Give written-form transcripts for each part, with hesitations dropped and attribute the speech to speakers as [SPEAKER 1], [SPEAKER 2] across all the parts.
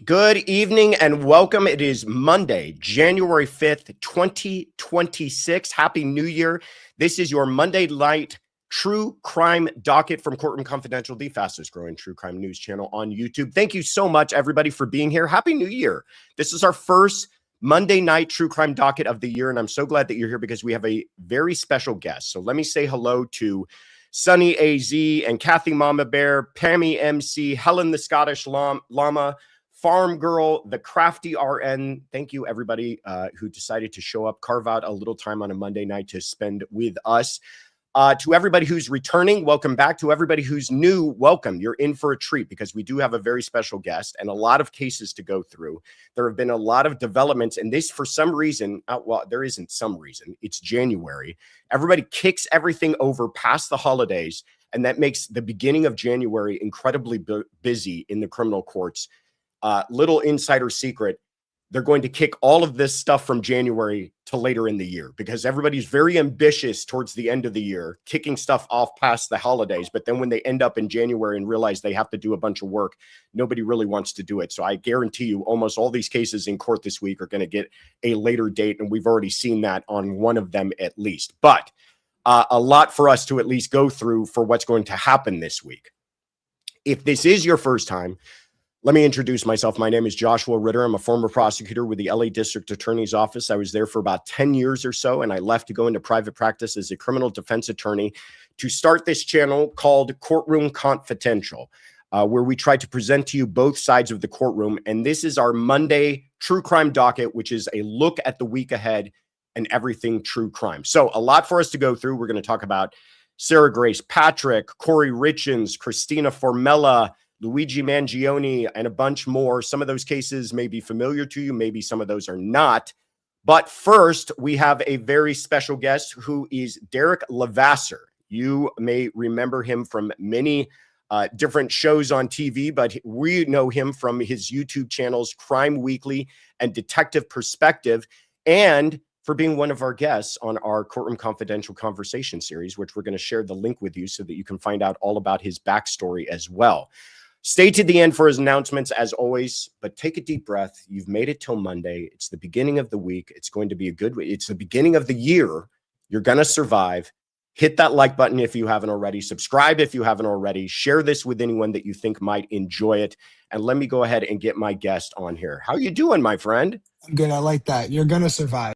[SPEAKER 1] Good evening and welcome. It is Monday, January 5th, 2026. Happy New Year. This is your Monday night true crime docket from Courtroom Confidential, the fastest growing true crime news channel on YouTube. Thank you so much, everybody, for being here. Happy New Year. This is our first Monday night true crime docket of the year, and I'm so glad that you're here because we have a very special guest. So let me say hello to Sunny AZ and Kathy Mama Bear, Pammy MC, Helen the Scottish Llama, Farm Girl, the Crafty RN. Thank you, everybody who decided to show up, carve out a little time on a Monday night to spend with us. To everybody who's returning, welcome back. To everybody who's new, welcome. You're in for a treat because we do have a very special guest and a lot of cases to go through. There have been a lot of developments, and this, for some reason, well, there isn't some reason. It's January. Everybody kicks everything over past the holidays, and that makes the beginning of January incredibly busy in the criminal courts. Little insider secret, they're going to kick all of this stuff from January to later in the year because everybody's very ambitious towards the end of the year, kicking stuff off past the holidays. But then when they end up in January and realize they have to do a bunch of work, nobody really wants to do it. So I guarantee you almost all these cases in court this week are going to get a later date. And we've already seen that on one of them at least. But a lot for us to at least go through for what's going to happen this week. If this is your first time, let me introduce myself. My name is Joshua Ritter. I'm a former prosecutor with the LA District Attorney's Office. I was there for about 10 years or so, and I left to go into private practice as a criminal defense attorney to start this channel called Courtroom Confidential, where we try to present to you both sides of the courtroom. And this is our Monday true crime docket, which is a look at the week ahead and everything true crime. So a lot for us to go through. We're going to talk about Sarah Grace Patrick, Kouri Richins, Christina Formella, Luigi Mangione, and a bunch more. Some of those cases may be familiar to you. Maybe some of those are not. But first, we have a very special guest who is Derrick Levasseur. You may remember him from many different shows on TV, but we know him from his YouTube channels, Crime Weekly and Detective Perspective, and for being one of our guests on our Courtroom Confidential Conversation series, which we're going to share the link with you so that you can find out all about his backstory as well. Stay to the end for his announcements, as always, but take a deep breath. You've made it till Monday. It's the beginning of the week. It's going to be a good week. It's the beginning of the year. You're going to survive. Hit that like button if you haven't already. Subscribe if you haven't already. Share this with anyone that you think might enjoy it. And let me go ahead and get my guest on here. How you doing, my friend?
[SPEAKER 2] I'm good. I like that. You're going to survive.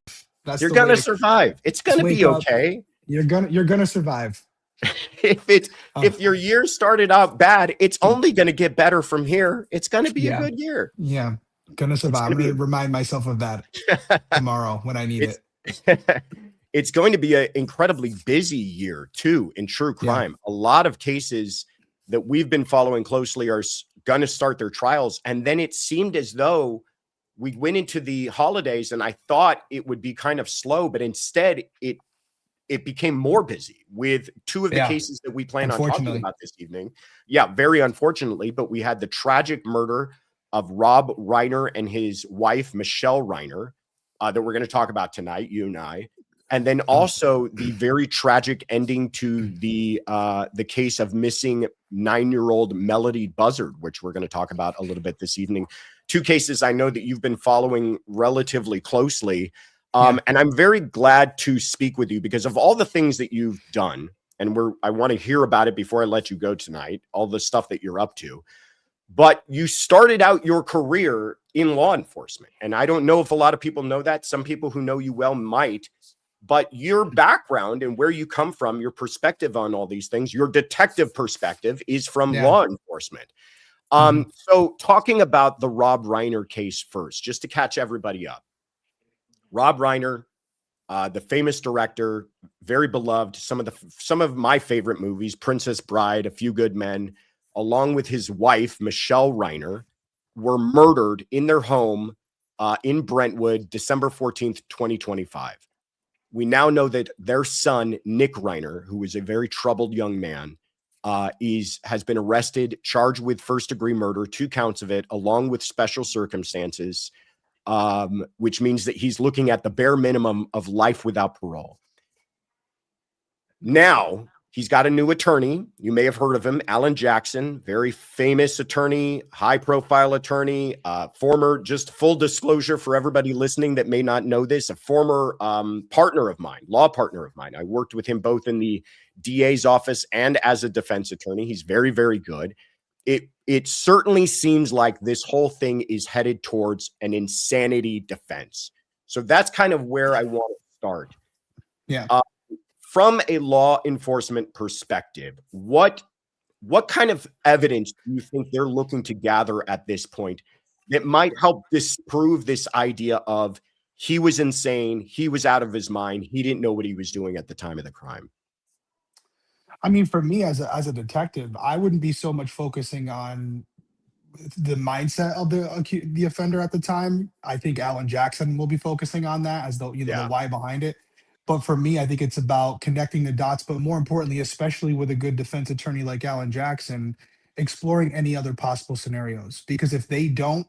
[SPEAKER 1] You're going to survive. It's going to be okay.
[SPEAKER 2] You're going to survive.
[SPEAKER 1] If your year started out bad, it's only going to get better from here. It's going to be a good year.
[SPEAKER 2] Yeah, gonna survive. I'm going to remind myself of that tomorrow when I need it.
[SPEAKER 1] It's going to be an incredibly busy year too in true crime. A lot of cases that we've been following closely are going to start their trials, and then it seemed as though we went into the holidays, and I thought it would be kind of slow, but instead it became more busy with two of the cases that we plan on talking about this evening. Yeah, very unfortunately, but we had the tragic murder of Rob Reiner and his wife, Michelle Reiner, that we're going to talk about tonight, you and I. And then also the very tragic ending to the case of missing 9-year-old Melody Buzzard, which we're going to talk about a little bit this evening. Two cases I know that you've been following relatively closely. And I'm very glad to speak with you because of all the things that you've done. And I want to hear about it before I let you go tonight, all the stuff that you're up to. But you started out your career in law enforcement. And I don't know if a lot of people know that. Some people who know you well might. But your background and where you come from, your perspective on all these things, your detective perspective is from law enforcement. So talking about the Rob Reiner case first, just to catch everybody up. Rob Reiner, the famous director, very beloved, some of my favorite movies, Princess Bride, A Few Good Men, along with his wife, Michelle Reiner, were murdered in their home in Brentwood, December 14th, 2025. We now know that their son, Nick Reiner, who is a very troubled young man, has been arrested, charged with first-degree murder, 2 counts of it, along with special circumstances, which means that he's looking at the bare minimum of life without parole. Now, He's got a new attorney. You may have heard of him, Alan Jackson, very famous attorney, high-profile attorney, former, just full disclosure for everybody listening that may not know this, a former partner of mine, law partner of mine. I worked with him both in the DA's office and as a defense attorney. He's very, very good. It certainly seems like this whole thing is headed towards an insanity defense. So that's kind of where I want to start.
[SPEAKER 2] Yeah.
[SPEAKER 1] From a law enforcement perspective, what kind of evidence do you think they're looking to gather at this point that might help disprove this idea of he was insane, he was out of his mind, he didn't know what he was doing at the time of the crime?
[SPEAKER 2] I mean, for me as a detective, I wouldn't be so much focusing on the mindset of the offender at the time. I think Alan Jackson will be focusing on that as the the why behind it. But for me, I think it's about connecting the dots, but more importantly, especially with a good defense attorney like Alan Jackson, exploring any other possible scenarios. Because if they don't,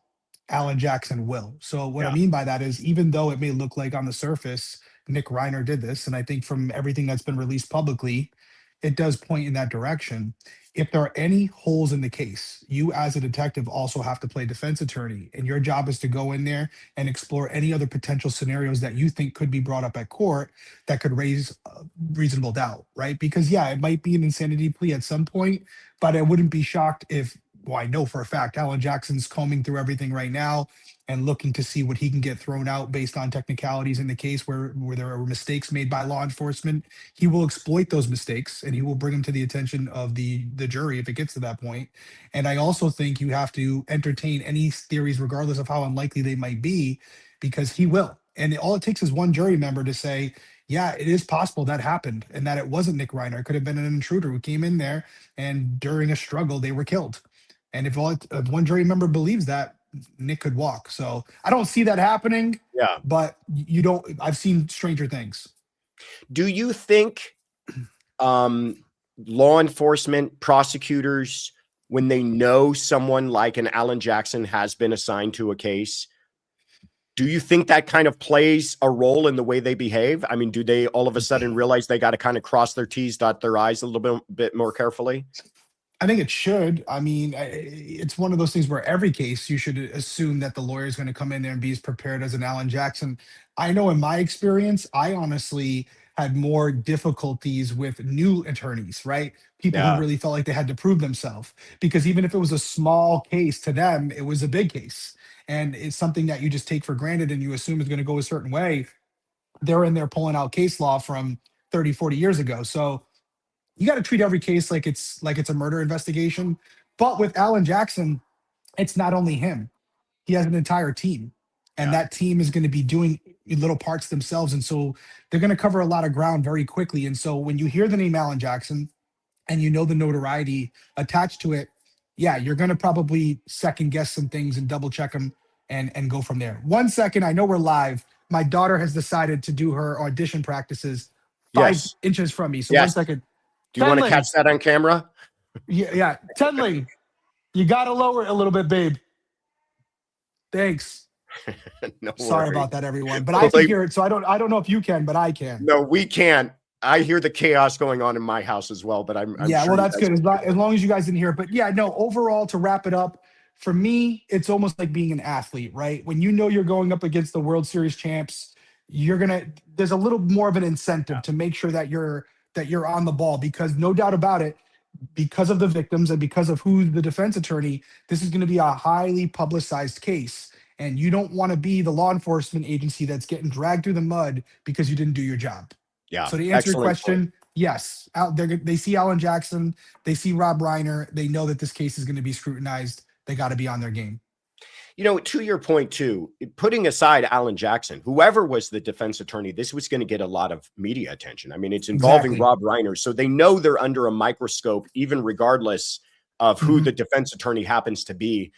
[SPEAKER 2] Alan Jackson will. So what I mean by that is, even though it may look like on the surface Nick Reiner did this, and I think from everything that's been released publicly, it does point in that direction. If there are any holes in the case, you as a detective also have to play defense attorney, and your job is to go in there and explore any other potential scenarios that you think could be brought up at court that could raise reasonable doubt, right? Because yeah, it might be an insanity plea at some point, but I wouldn't be shocked if, well, I know for a fact Alan Jackson's combing through everything right now and looking to see what he can get thrown out based on technicalities in the case where there are mistakes made by law enforcement. He will exploit those mistakes and he will bring them to the attention of the jury if it gets to that point. And I also think you have to entertain any theories, regardless of how unlikely they might be, because he will. And all it takes is one jury member to say, yeah, it is possible that happened and that it wasn't Nick Reiner. It could have been an intruder who came in there and during a struggle, they were killed. And if one jury member believes that, Nick could walk. So I don't see that happening.
[SPEAKER 1] Yeah.
[SPEAKER 2] But I've seen stranger things.
[SPEAKER 1] Do you think law enforcement, prosecutors, when they know someone like an Alan Jackson has been assigned to a case, do you think that kind of plays a role in the way they behave? I mean, do they all of a sudden realize they got to kind of cross their T's, dot their I's a little bit more carefully?
[SPEAKER 2] I think it should. I mean, it's one of those things where every case you should assume that the lawyer is going to come in there and be as prepared as an Alan Jackson. I know in my experience, I honestly had more difficulties with new attorneys, right? People who really felt like they had to prove themselves, because even if it was a small case to them, it was a big case. And it's something that you just take for granted and you assume is going to go a certain way. They're in there pulling out case law from 30, 40 years ago. So you got to treat every case like it's a murder investigation. But with Alan Jackson, it's not only him. He has an entire team. And that team is going to be doing little parts themselves. And so they're going to cover a lot of ground very quickly. And so when you hear the name Alan Jackson and you know the notoriety attached to it, yeah, you're going to probably second guess some things and double check them and go from there. 1 second, I know we're live. My daughter has decided to do her audition practices 5 inches from me. So 1 second.
[SPEAKER 1] Do you want to catch that on camera?
[SPEAKER 2] Yeah. Tenley, you got to lower it a little bit, babe. Thanks. Sorry about that, everyone. But I can hear it, so I don't know if you can, but I can.
[SPEAKER 1] No, we can't. I hear the chaos going on in my house as well, but I'm
[SPEAKER 2] yeah,
[SPEAKER 1] sure
[SPEAKER 2] well, that's good. As long as you guys didn't hear it. But yeah, no, overall, to wrap it up, for me, it's almost like being an athlete, right? When you know you're going up against the World Series champs, there's a little more of an incentive to make sure that you're on the ball, because no doubt about it, because of the victims and because of who the defense attorney, this is going to be a highly publicized case. And you don't want to be the law enforcement agency that's getting dragged through the mud because you didn't do your job.
[SPEAKER 1] Yeah.
[SPEAKER 2] So to answer your question, yes, they see Alan Jackson, they see Rob Reiner, they know that this case is going to be scrutinized. They got to be on their game.
[SPEAKER 1] You know, to your point too, putting aside Alan Jackson, whoever was the defense attorney, this was going to get a lot of media attention. I mean, it's involving Rob Reiner, so they know they're under a microscope, even regardless of who the defense attorney happens to be.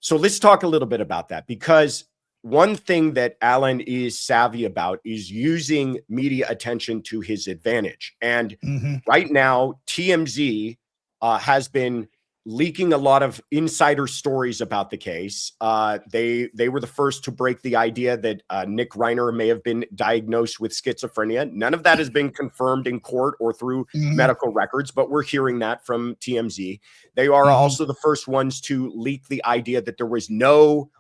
[SPEAKER 1] So let's talk a little bit about that, because one thing that Alan is savvy about is using media attention to his advantage. And right now, TMZ has been leaking a lot of insider stories about the case. They were the first to break the idea that Nick Reiner may have been diagnosed with schizophrenia. None of that has been confirmed in court or through medical records, but we're hearing that from TMZ. They are also the first ones to leak the idea that there was no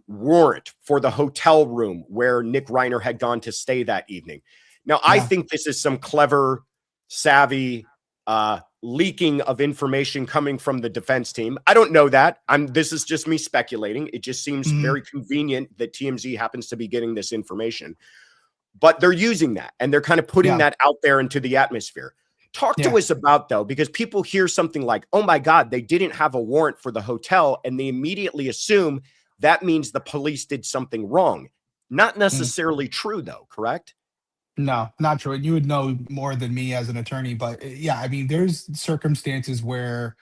[SPEAKER 1] warrant for the hotel room where Nick Reiner had gone to stay that evening. Now, I think this is some clever, savvy leaking of information coming from the defense team. I don't know that. This is just me speculating. It just seems very convenient that TMZ happens to be getting this information. But they're using that, and they're kind of putting that out there into the atmosphere. Talk to us about, though, because people hear something like, oh, my God, they didn't have a warrant for the hotel, and they immediately assume that means the police did something wrong. Not necessarily true, though, correct?
[SPEAKER 2] No, not true. You would know more than me as an attorney, but yeah, I mean, there's circumstances where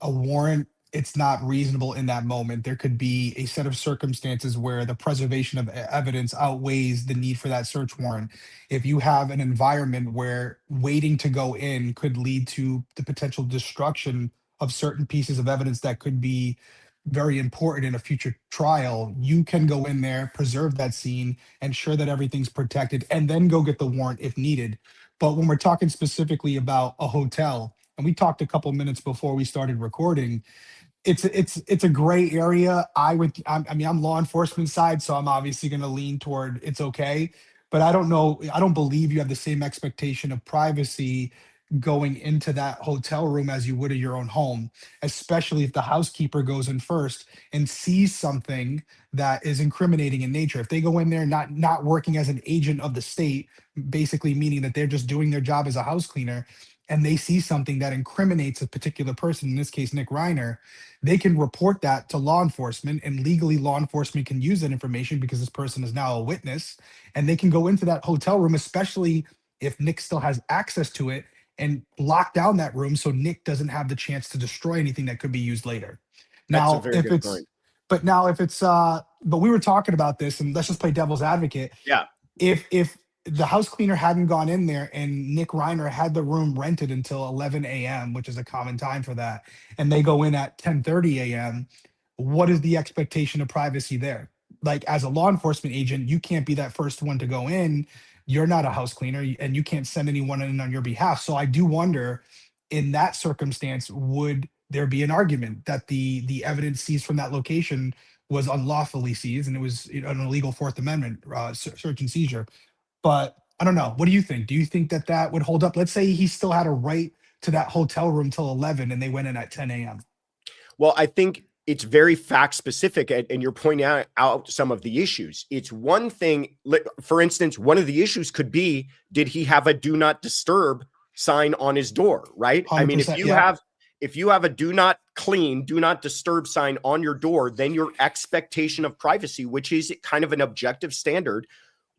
[SPEAKER 2] a warrant, it's not reasonable in that moment. There could be a set of circumstances where the preservation of evidence outweighs the need for that search warrant. If you have an environment where waiting to go in could lead to the potential destruction of certain pieces of evidence that could be very important in a future trial, you can go in there, preserve that scene, ensure that everything's protected, and then go get the warrant if needed. But when we're talking specifically about a hotel, and we talked a couple minutes before we started recording, it's a gray area. I mean, I'm law enforcement side, so I'm obviously going to lean toward it's okay, but I don't know. I don't believe you have the same expectation of privacy going into that hotel room as you would at your own home, especially if the housekeeper goes in first and sees something that is incriminating in nature. If they go in there not working as an agent of the state, basically meaning that they're just doing their job as a house cleaner, and they see something that incriminates a particular person, in this case Nick Reiner, they can report that to law enforcement, and legally law enforcement can use that information because this person is now a witness, and they can go into that hotel room, especially if Nick still has access to it, and lock down that room so Nick doesn't have the chance to destroy anything that could be used later.
[SPEAKER 1] That's a
[SPEAKER 2] Now,
[SPEAKER 1] very
[SPEAKER 2] if
[SPEAKER 1] good
[SPEAKER 2] it's
[SPEAKER 1] point.
[SPEAKER 2] but now if it's but we were talking about this, and let's just play devil's advocate.
[SPEAKER 1] Yeah.
[SPEAKER 2] If the house cleaner hadn't gone in there and Nick Reiner had the room rented until 11 a.m., which is a common time for that, and they go in at 10:30 a.m., what is the expectation of privacy there? Like, as a law enforcement agent, you can't be that first one to go in. You're not a house cleaner, and you can't send anyone in on your behalf. So I do wonder, in that circumstance, would there be an argument that the evidence seized from that location was unlawfully seized and it was, you know, an illegal Fourth Amendment search and seizure? But I don't know. What do you think? Do you think that that would hold up? Let's say he still had a right to that hotel room till 11 and they went in at 10 a.m.
[SPEAKER 1] Well, I think it's very fact specific, and you're pointing out some of the issues. It's one thing, for instance, one of the issues could be, did he have a do not disturb sign on his door, right? I mean, if you have a do not clean, do not disturb sign on your door, then your expectation of privacy, which is kind of an objective standard,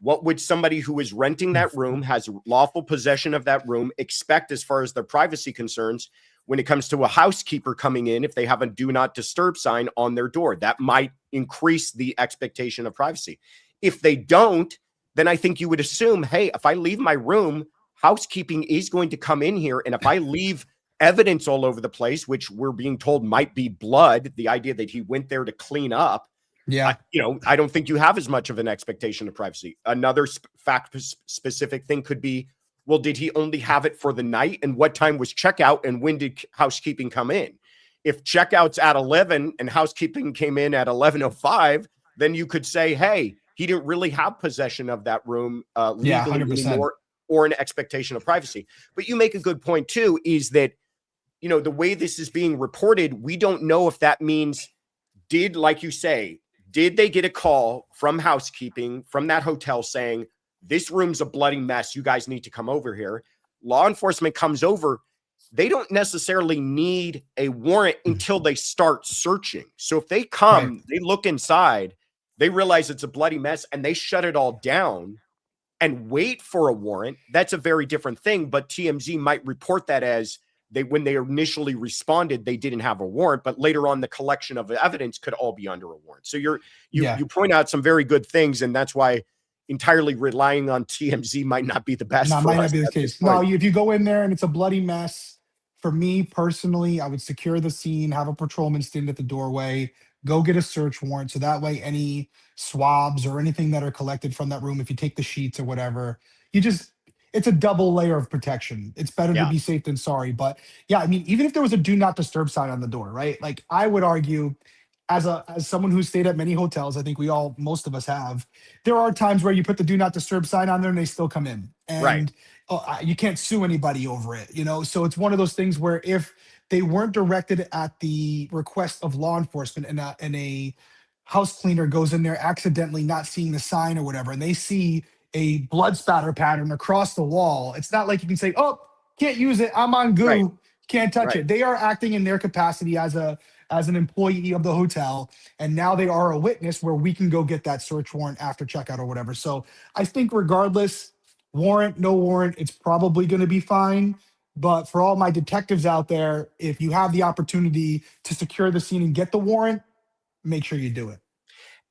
[SPEAKER 1] what would somebody who is renting that room, has lawful possession of that room, expect as far as their privacy concerns when it comes to a housekeeper coming in if they have a do not disturb sign on their door? That might increase the expectation of privacy. If they don't, then I think you would assume, hey, if I leave my room, housekeeping is going to come in here. And if I leave evidence all over the place, which we're being told might be blood, the idea that he went there to clean up, I don't think you have as much of an expectation of privacy. Another fact-specific thing could be, well, did he only have it for the night? And what time was checkout? And when did housekeeping come in? If checkout's at 11 and housekeeping came in at 11:05, then you could say, hey, he didn't really have possession of that room legally anymore, or an expectation of privacy. But you make a good point, too, is that, you know, the way this is being reported, we don't know if that means like you say, did they get a call from housekeeping from that hotel saying, this room's a bloody mess, you guys need to come over here? Law enforcement comes over. They don't necessarily need a warrant until they start searching. So if they come, they look inside, they realize it's a bloody mess, and they shut it all down and wait for a warrant, that's a very different thing. But TMZ might report that as when they initially responded, they didn't have a warrant, but later on the collection of evidence could all be under a warrant. So you point out some very good things, and that's why entirely relying on TMZ might not be the best.
[SPEAKER 2] No, might not be the case. No, if you go in there and it's a bloody mess, For me personally, I would secure the scene, have a patrolman stand at the doorway, go get a search warrant. So that way, any swabs or anything that are collected from that room, if you take the sheets or whatever, you just, it's a double layer of protection. It's better to
[SPEAKER 1] Yeah.
[SPEAKER 2] be safe than sorry. But yeah, I mean, even if there was a do not disturb sign on the door, right? Like I would argue, as someone who's stayed at many hotels, I think most of us have, there are times where you put the do not disturb sign on there and they still come in.
[SPEAKER 1] Right.
[SPEAKER 2] And you can't sue anybody over it, you know? So it's one of those things where if they weren't directed at the request of law enforcement and a house cleaner goes in there accidentally not seeing the sign or whatever, and they see a blood spatter pattern across the wall, it's not like you can say, oh, can't use it. I'm on
[SPEAKER 1] Right.
[SPEAKER 2] goo. Can't touch
[SPEAKER 1] Right.
[SPEAKER 2] it. They are acting in their capacity as an employee of the hotel. And now they are a witness where we can go get that search warrant after checkout or whatever. So I think regardless, warrant, no warrant, it's probably going to be fine. But for all my detectives out there, if you have the opportunity to secure the scene and get the warrant, make sure you do it.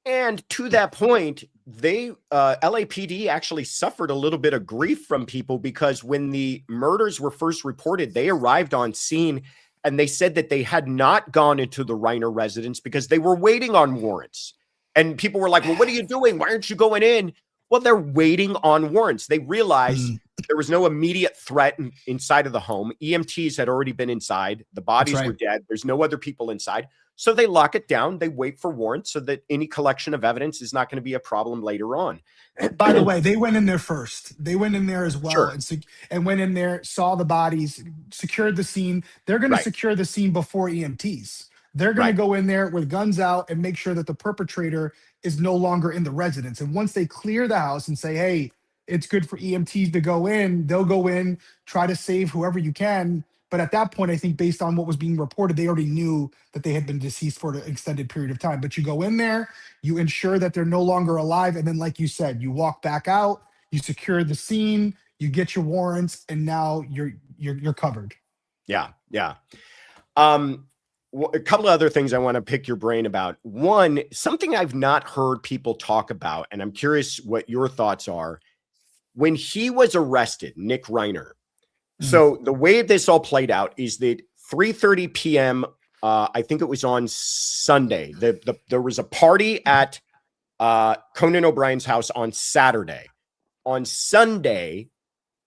[SPEAKER 1] And to that point, they LAPD actually suffered a little bit of grief from people because when the murders were first reported, they arrived on scene and they said that they had not gone into the Reiner residence because they were waiting on warrants. And people were like, well, what are you doing? Why aren't you going in? Well, they're waiting on warrants. They realized there was no immediate threat inside of the home. EMTs had already been inside. The bodies were dead. There's no other people inside. So they lock it down. They wait for warrants so that any collection of evidence is not going to be a problem later on.
[SPEAKER 2] By the way, they went in there first. They went in there as well,
[SPEAKER 1] Sure.
[SPEAKER 2] and went in there, saw the bodies, secured the scene. They're going to secure the scene before EMTs. They're going to go in there with guns out and make sure that the perpetrator is no longer in the residence. And once they clear the house and say, hey, it's good for EMTs to go in, they'll go in, try to save whoever you can. But at that point, I think based on what was being reported, they already knew that they had been deceased for an extended period of time. But you go in there, you ensure that they're no longer alive. And then, like you said, you walk back out, you secure the scene, you get your warrants, and now you're covered.
[SPEAKER 1] Yeah. Yeah. A couple of other things I want to pick your brain about. One, something I've not heard people talk about, and I'm curious what your thoughts are. When he was arrested, Nick Reiner. So the way this all played out is that 3:30 p.m. I think it was on Sunday. There was a party at Conan O'Brien's house on Saturday. On Sunday,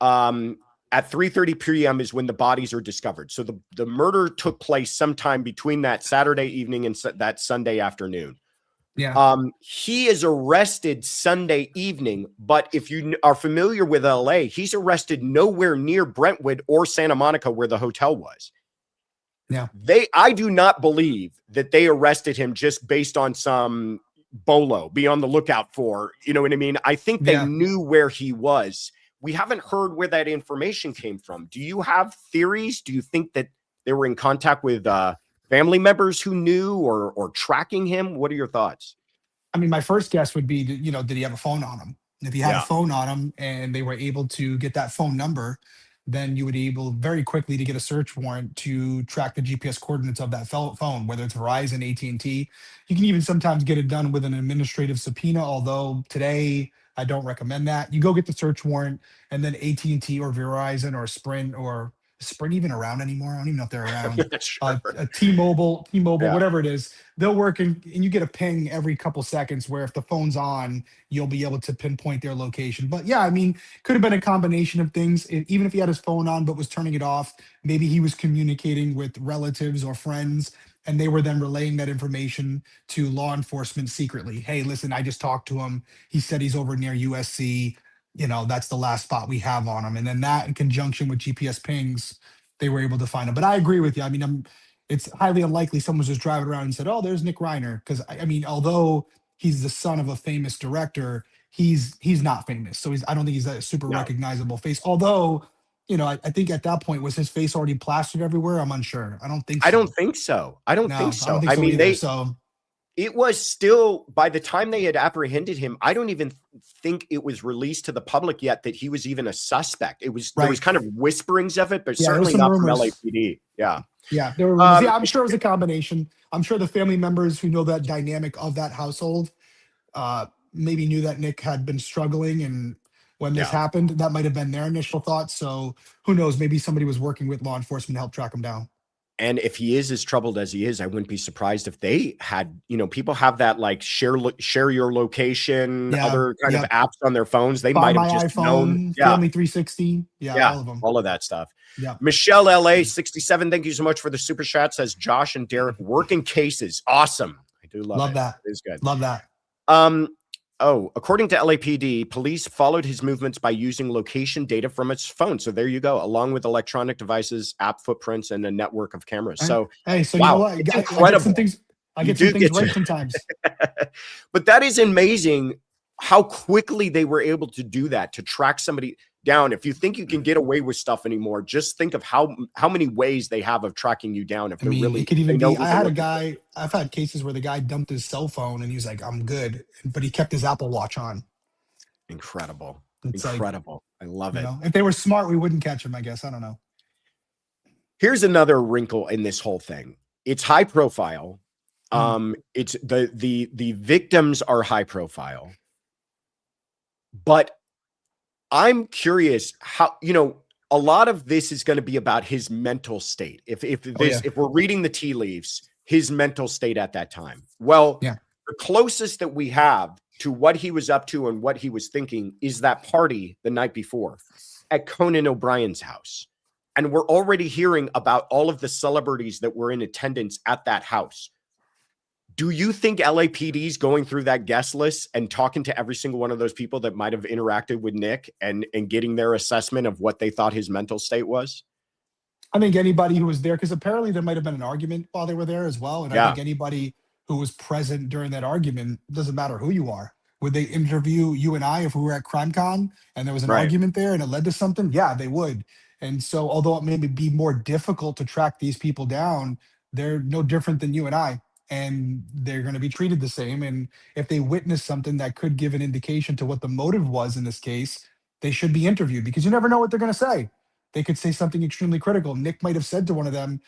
[SPEAKER 1] at 3:30 p.m. is when the bodies are discovered. So the murder took place sometime between that Saturday evening and that Sunday afternoon.
[SPEAKER 2] Yeah.
[SPEAKER 1] He is arrested Sunday evening, but if you are familiar with LA, he's arrested nowhere near Brentwood or Santa Monica where the hotel was.
[SPEAKER 2] Yeah.
[SPEAKER 1] I do not believe that they arrested him just based on some bolo, be on the lookout for, you know what I mean? I think they knew where he was. We haven't heard where that information came from. Do you have theories? Do you think that they were in contact with family members who knew or tracking him? What are your thoughts?
[SPEAKER 2] I mean, my first guess would be, did he have a phone on him? And if he had a phone on him and they were able to get that phone number, then you would be able very quickly to get a search warrant to track the GPS coordinates of that phone, whether it's Verizon, AT&T. You can even sometimes get it done with an administrative subpoena, although today I don't recommend that. You go get the search warrant, and then AT&T or Verizon or Sprint even around anymore? I don't even know if they're around. T-Mobile, whatever it is, they'll work and you get a ping every couple seconds where if the phone's on, you'll be able to pinpoint their location. But yeah, I mean, could have been a combination of things. Even if he had his phone on but was turning it off, maybe he was communicating with relatives or friends and they were then relaying that information to law enforcement secretly. Hey, listen, I just talked to him. He said he's over near USC. That's the last spot we have on him. And then that in conjunction with GPS pings, they were able to find him. But I agree with you. I mean, it's highly unlikely someone's just driving around and said, oh, there's Nick Reiner. Because, I mean, although he's the son of a famous director, he's not famous. So I don't think he's a super recognizable face. Although, I think at that point, was his face already plastered everywhere? I'm unsure. I don't think so.
[SPEAKER 1] I don't think so. I don't think so. I mean,
[SPEAKER 2] either,
[SPEAKER 1] it was still, by the time they had apprehended him, I don't even think it was released to the public yet that he was even a suspect. It was, there was kind of whisperings of it, but certainly not from LAPD. Yeah.
[SPEAKER 2] Yeah. There were I'm sure it was a combination. I'm sure the family members who know that dynamic of that household maybe knew that Nick had been struggling and when this
[SPEAKER 1] Yeah.
[SPEAKER 2] happened. That might have been their initial thought. So who knows? Maybe somebody was working with law enforcement to help track him down.
[SPEAKER 1] And if he is as troubled as he is, I wouldn't be surprised if they had, people have that like share your location,
[SPEAKER 2] Yeah.
[SPEAKER 1] other kind of
[SPEAKER 2] Yep.
[SPEAKER 1] apps on their phones. They
[SPEAKER 2] Find
[SPEAKER 1] might have
[SPEAKER 2] My
[SPEAKER 1] just known.
[SPEAKER 2] iPhone,
[SPEAKER 1] Yeah.
[SPEAKER 2] Family 360. Yeah.
[SPEAKER 1] Yeah.
[SPEAKER 2] All of them.
[SPEAKER 1] All of that stuff.
[SPEAKER 2] Yeah.
[SPEAKER 1] Michelle LA 67. Thank you so much for the super chat. Says Josh and Derrick working cases. Awesome. I do love it.
[SPEAKER 2] that.
[SPEAKER 1] It is good.
[SPEAKER 2] Love that.
[SPEAKER 1] According to LAPD, police followed his movements by using location data from its phone. So there you go, along with electronic devices, app footprints, and a network of cameras. So,
[SPEAKER 2] hey, so
[SPEAKER 1] wow,
[SPEAKER 2] you know what?
[SPEAKER 1] it's
[SPEAKER 2] I
[SPEAKER 1] incredible.
[SPEAKER 2] I get some things right sometimes.
[SPEAKER 1] But that is amazing how quickly they were able to do that, to track somebody down. If you think you can get away with stuff anymore, just think of how many ways they have of tracking you down. If
[SPEAKER 2] It could even be, I've had cases where the guy dumped his cell phone and he was like, I'm good, but he kept his Apple Watch on.
[SPEAKER 1] Incredible.
[SPEAKER 2] It's
[SPEAKER 1] incredible. I love it.
[SPEAKER 2] If they were smart, we wouldn't catch him, I guess. I don't know.
[SPEAKER 1] Here's another wrinkle in this whole thing. It's high profile. It's the victims are high profile. But I'm curious how, a lot of this is going to be about his mental state. If we're reading the tea leaves, his mental state at that time. Well, the closest that we have to what he was up to and what he was thinking is that party the night before at Conan O'Brien's house. And we're already hearing about all of the celebrities that were in attendance at that house. Do you think LAPD is going through that guest list and talking to every single one of those people that might have interacted with Nick and getting their assessment of what they thought his mental state was?
[SPEAKER 2] I think anybody who was there, because apparently there might have been an argument while they were there as well. And I think anybody who was present during that argument, doesn't matter who you are. Would they interview you and I if we were at CrimeCon and there was an argument there and it led to something? Yeah, they would. And so although it may be more difficult to track these people down, they're no different than you and I. And they're going to be treated the same. And if they witness something that could give an indication to what the motive was in this case, they should be interviewed, because you never know what they're going to say. They could say something extremely critical. Nick might have said to one of them,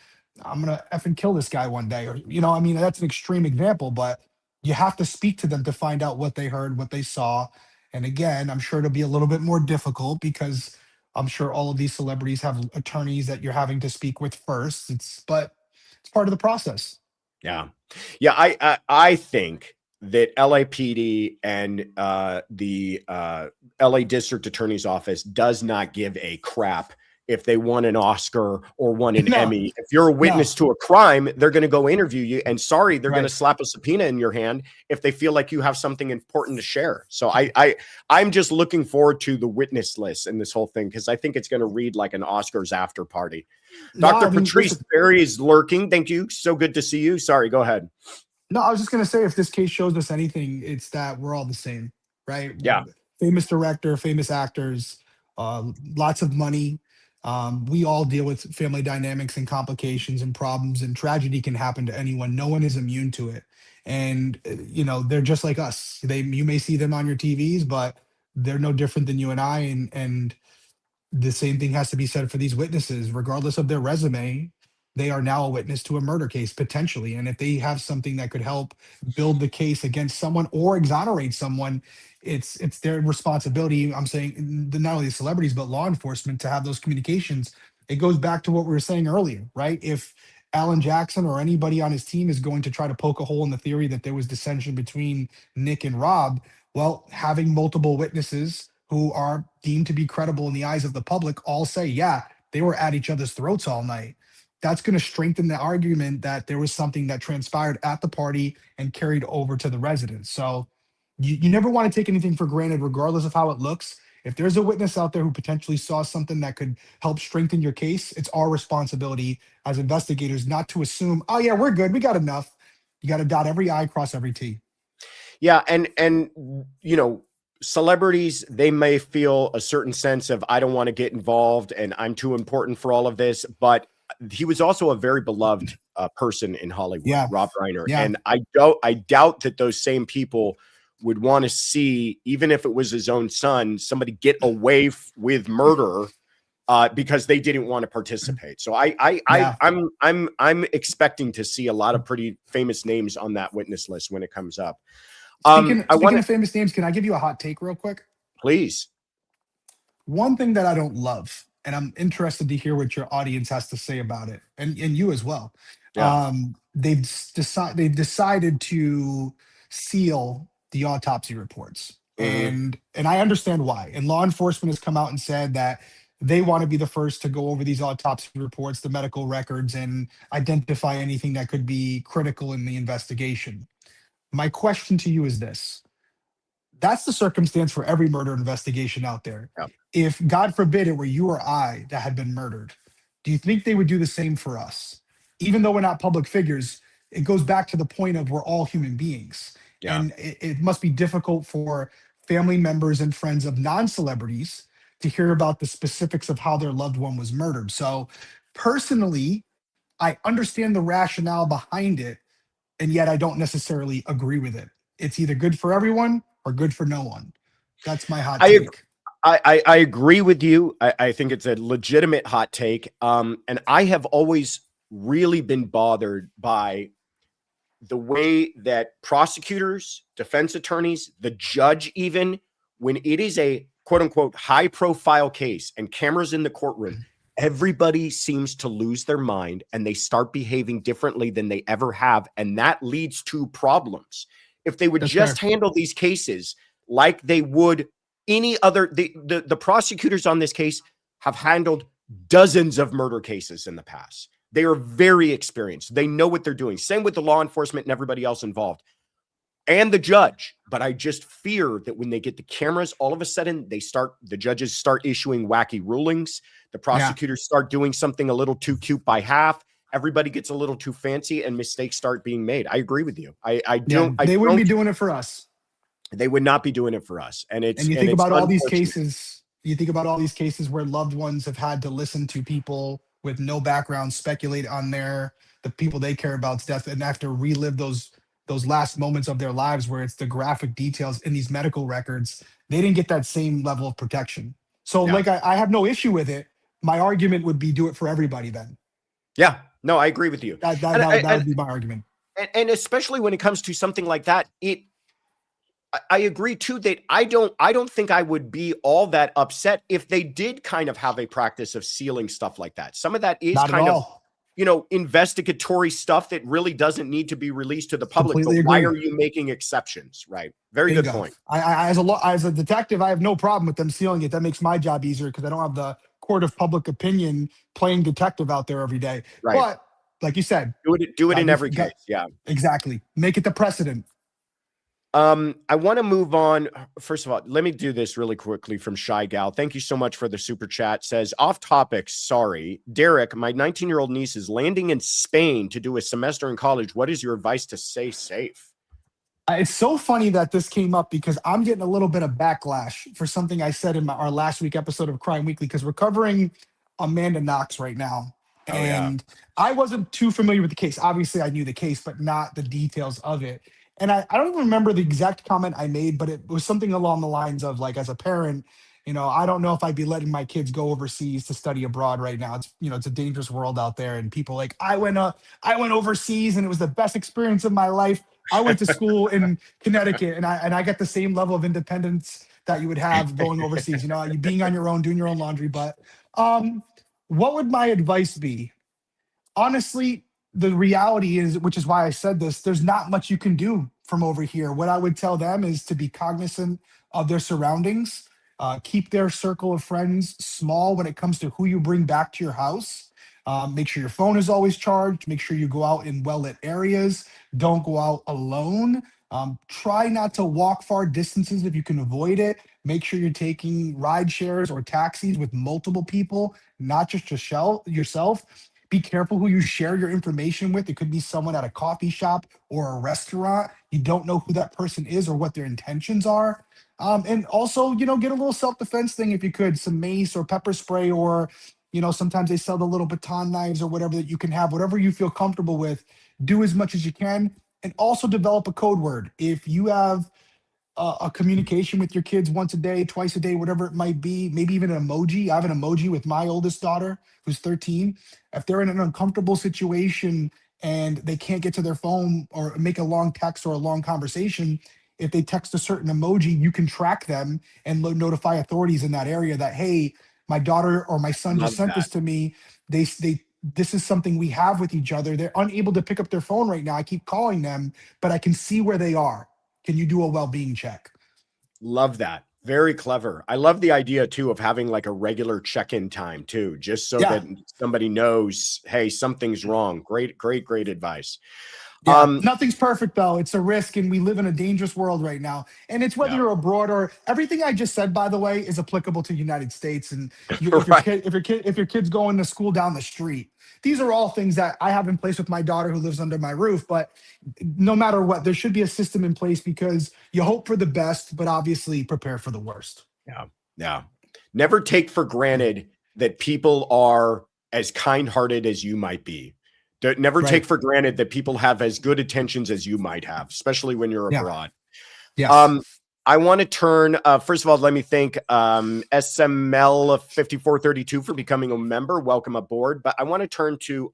[SPEAKER 2] I'm going to effing kill this guy one day. Or, that's an extreme example, but you have to speak to them to find out what they heard, what they saw. And again, I'm sure it'll be a little bit more difficult because I'm sure all of these celebrities have attorneys that you're having to speak with first. But it's part of the process.
[SPEAKER 1] Yeah. I think that LAPD and the LA District Attorney's Office does not give a crap if they won an Oscar or won an Emmy. If you're a witness to a crime, they're going to go interview you. And they're going to slap a subpoena in your hand if they feel like you have something important to share. So I'm just looking forward to the witness list in this whole thing, because I think it's going to read like an Oscars after party. Dr. Patrice Berry is lurking. Thank you. So good to see you. Sorry, go ahead.
[SPEAKER 2] No, I was just going to say, if this case shows us anything, it's that we're all the same, right?
[SPEAKER 1] Yeah.
[SPEAKER 2] Famous director, famous actors, lots of money. We all deal with family dynamics and complications and problems, and tragedy can happen to anyone. No one is immune to it. And, they're just like us. You may see them on your TVs, but they're no different than you and I. And the same thing has to be said for these witnesses. Regardless of their resume, they are now a witness to a murder case, potentially. And if they have something that could help build the case against someone or exonerate someone, it's their responsibility. I'm saying not only the celebrities, but law enforcement, to have those communications. It goes back to what we were saying earlier, right? If Alan Jackson or anybody on his team is going to try to poke a hole in the theory that there was dissension between Nick and Rob, well, having multiple witnesses who are deemed to be credible in the eyes of the public all say, yeah, they were at each other's throats all night. That's going to strengthen the argument that there was something that transpired at the party and carried over to the residents. So you never want to take anything for granted, regardless of how it looks. If there's a witness out there who potentially saw something that could help strengthen your case, it's our responsibility as investigators not to assume, oh yeah, we're good, we got enough. You got to dot every I, cross every T.
[SPEAKER 1] Yeah, and celebrities, they may feel a certain sense of, I don't want to get involved and I'm too important for all of this, but he was also a very beloved person in Hollywood, Rob Reiner. Yeah. And I doubt that those same people would want to see, even if it was his own son, somebody get away with murder because they didn't want to participate. So I'm expecting to see a lot of pretty famous names on that witness list when it comes up.
[SPEAKER 2] Speaking of famous names, can I give you a hot take real quick?
[SPEAKER 1] Please.
[SPEAKER 2] One thing that I don't love, and I'm interested to hear what your audience has to say about it, and you as well.
[SPEAKER 1] Yeah.
[SPEAKER 2] They've decided to seal the autopsy reports,
[SPEAKER 1] Hmm.
[SPEAKER 2] and I understand why. And law enforcement has come out and said that they want to be the first to go over these autopsy reports, the medical records, and identify anything that could be critical in the investigation. My question to you is this: that's the circumstance for every murder investigation out there.
[SPEAKER 1] Yeah.
[SPEAKER 2] If God forbid it were you or I that had been murdered, do you think they would do the same for us? Even though we're not public figures, it goes back to the point of we're all human beings.
[SPEAKER 1] Yeah.
[SPEAKER 2] And it must be difficult for family members and friends of non-celebrities to hear about the specifics of how their loved one was murdered. So personally, I understand the rationale behind it, and yet I don't necessarily agree with it. It's either good for everyone or good for no one. That's my hot
[SPEAKER 1] I ag-
[SPEAKER 2] take.
[SPEAKER 1] I agree with you. I think it's a legitimate hot take. And I have always really been bothered by the way that prosecutors, defense attorneys, the judge, even when it is a quote unquote high profile case and cameras in the courtroom, everybody seems to lose their mind and they start behaving differently than they ever have. And that leads to problems. If they would
[SPEAKER 2] That's
[SPEAKER 1] just
[SPEAKER 2] fair.
[SPEAKER 1] handle these cases like they would any other, the prosecutors on this case have handled dozens of murder cases in the past. They are very experienced. They know what they're doing. Same with the law enforcement and everybody else involved and the judge. But I just fear that when they get the cameras, all of a sudden the judges start issuing wacky rulings. The
[SPEAKER 2] Yeah.
[SPEAKER 1] prosecutors start doing something a little too cute by half. Everybody gets a little too fancy and mistakes start being made. I agree with you. I
[SPEAKER 2] Yeah.
[SPEAKER 1] don't,
[SPEAKER 2] They wouldn't be doing it for us.
[SPEAKER 1] they would not be doing it for us. And
[SPEAKER 2] And
[SPEAKER 1] it's unfortunate.
[SPEAKER 2] you think about all these cases where loved ones have had to listen to people with no background speculate on the people they care about's death and have to relive those last moments of their lives where it's the graphic details in these medical records. They didn't get that same level of protection. So
[SPEAKER 1] Yeah.
[SPEAKER 2] like I have no issue with it. My argument would be do it for everybody then.
[SPEAKER 1] Yeah. No, I agree with you. And,
[SPEAKER 2] That would be my argument.
[SPEAKER 1] and especially when it comes to something like that, I agree too that I don't think I would be all that upset if they did kind of have a practice of sealing stuff like that. Some of that is
[SPEAKER 2] Not at
[SPEAKER 1] kind of,
[SPEAKER 2] all.
[SPEAKER 1] investigatory stuff that really doesn't need to be released to the public. But
[SPEAKER 2] Completely
[SPEAKER 1] why
[SPEAKER 2] agree.
[SPEAKER 1] are you making exceptions? Right. Very good
[SPEAKER 2] Bingo.
[SPEAKER 1] point.
[SPEAKER 2] As a detective, I have no problem with them sealing it. That makes my job easier because I don't have the court of public opinion playing detective out there every day.
[SPEAKER 1] Right.
[SPEAKER 2] But like you said,
[SPEAKER 1] Do it in every
[SPEAKER 2] got,
[SPEAKER 1] case. Yeah.
[SPEAKER 2] exactly. Make it the precedent.
[SPEAKER 1] I want to move on. First of all, let me do this really quickly from Shy Gal. Thank you so much for the super chat. Says, off topic, sorry. Derrick, my 19-year-old niece is landing in Spain to do a semester in college. What is your advice to stay safe?
[SPEAKER 2] It's so funny that this came up because I'm getting a little bit of backlash for something I said in our last week episode of Crime Weekly because we're covering Amanda Knox right now.
[SPEAKER 1] Oh, yeah.
[SPEAKER 2] And I wasn't too familiar with the case. Obviously, I knew the case, but not the details of it. And I don't even remember the exact comment I made, but it was something along the lines of like, as a parent, I don't know if I'd be letting my kids go overseas to study abroad right now. It's a dangerous world out there. And people like, I went overseas and it was the best experience of my life. I went to school in Connecticut and I got the same level of independence that you would have going overseas, you being on your own, doing your own laundry. But what would my advice be? Honestly, the reality is, which is why I said this, there's not much you can do from over here. What I would tell them is to be cognizant of their surroundings, keep their circle of friends small when it comes to who you bring back to your house. Make sure your phone is always charged. Make sure you go out in well-lit areas. Don't go out alone. Try not to walk far distances if you can avoid it. Make sure you're taking ride shares or taxis with multiple people, not just yourself. Be careful who you share your information with. It could be someone at a coffee shop or a restaurant. You don't know who that person is or what their intentions are. And also, get a little self-defense thing if you could, some mace or pepper spray, or, sometimes they sell the little baton knives or whatever that you can have, whatever you feel comfortable with. Do as much as you can. And also develop a code word. If you have a communication with your kids once a day, twice a day, whatever it might be, maybe even an emoji. I have an emoji with my oldest daughter who's 13. If they're in an uncomfortable situation and they can't get to their phone or make a long text or a long conversation, if they text a certain emoji, you can track them and notify authorities in that area that, hey, my daughter or my son just
[SPEAKER 1] Love
[SPEAKER 2] sent
[SPEAKER 1] that.
[SPEAKER 2] this to me. They this is something we have with each other. They're unable to pick up their phone right now. I keep calling them, but I can see where they are. Can you do a well-being check?
[SPEAKER 1] Love that. Very clever. I love the idea too of having like a regular check-in time too, just so
[SPEAKER 2] Yeah.
[SPEAKER 1] that somebody knows, hey, something's wrong. Great advice.
[SPEAKER 2] Yeah, nothing's perfect though. It's a risk, and we live in a dangerous world right now. And it's whether
[SPEAKER 1] Yeah.
[SPEAKER 2] you're abroad or everything I just said, by the way, is applicable to the United States. And
[SPEAKER 1] Right.
[SPEAKER 2] if your kid's going to school down the street, these are all things that I have in place with my daughter who lives under my roof. But no matter what, there should be a system in place because you hope for the best, but obviously prepare for the worst.
[SPEAKER 1] Yeah. Yeah. Never take for granted that people are as kind-hearted as you might be. Never take
[SPEAKER 2] Right.
[SPEAKER 1] for granted that people have as good intentions as you might have, especially when you're
[SPEAKER 2] Yeah.
[SPEAKER 1] abroad.
[SPEAKER 2] Yes.
[SPEAKER 1] I want to turn, first of all, let me thank SML 5432 for becoming a member. Welcome aboard. But I want to turn to,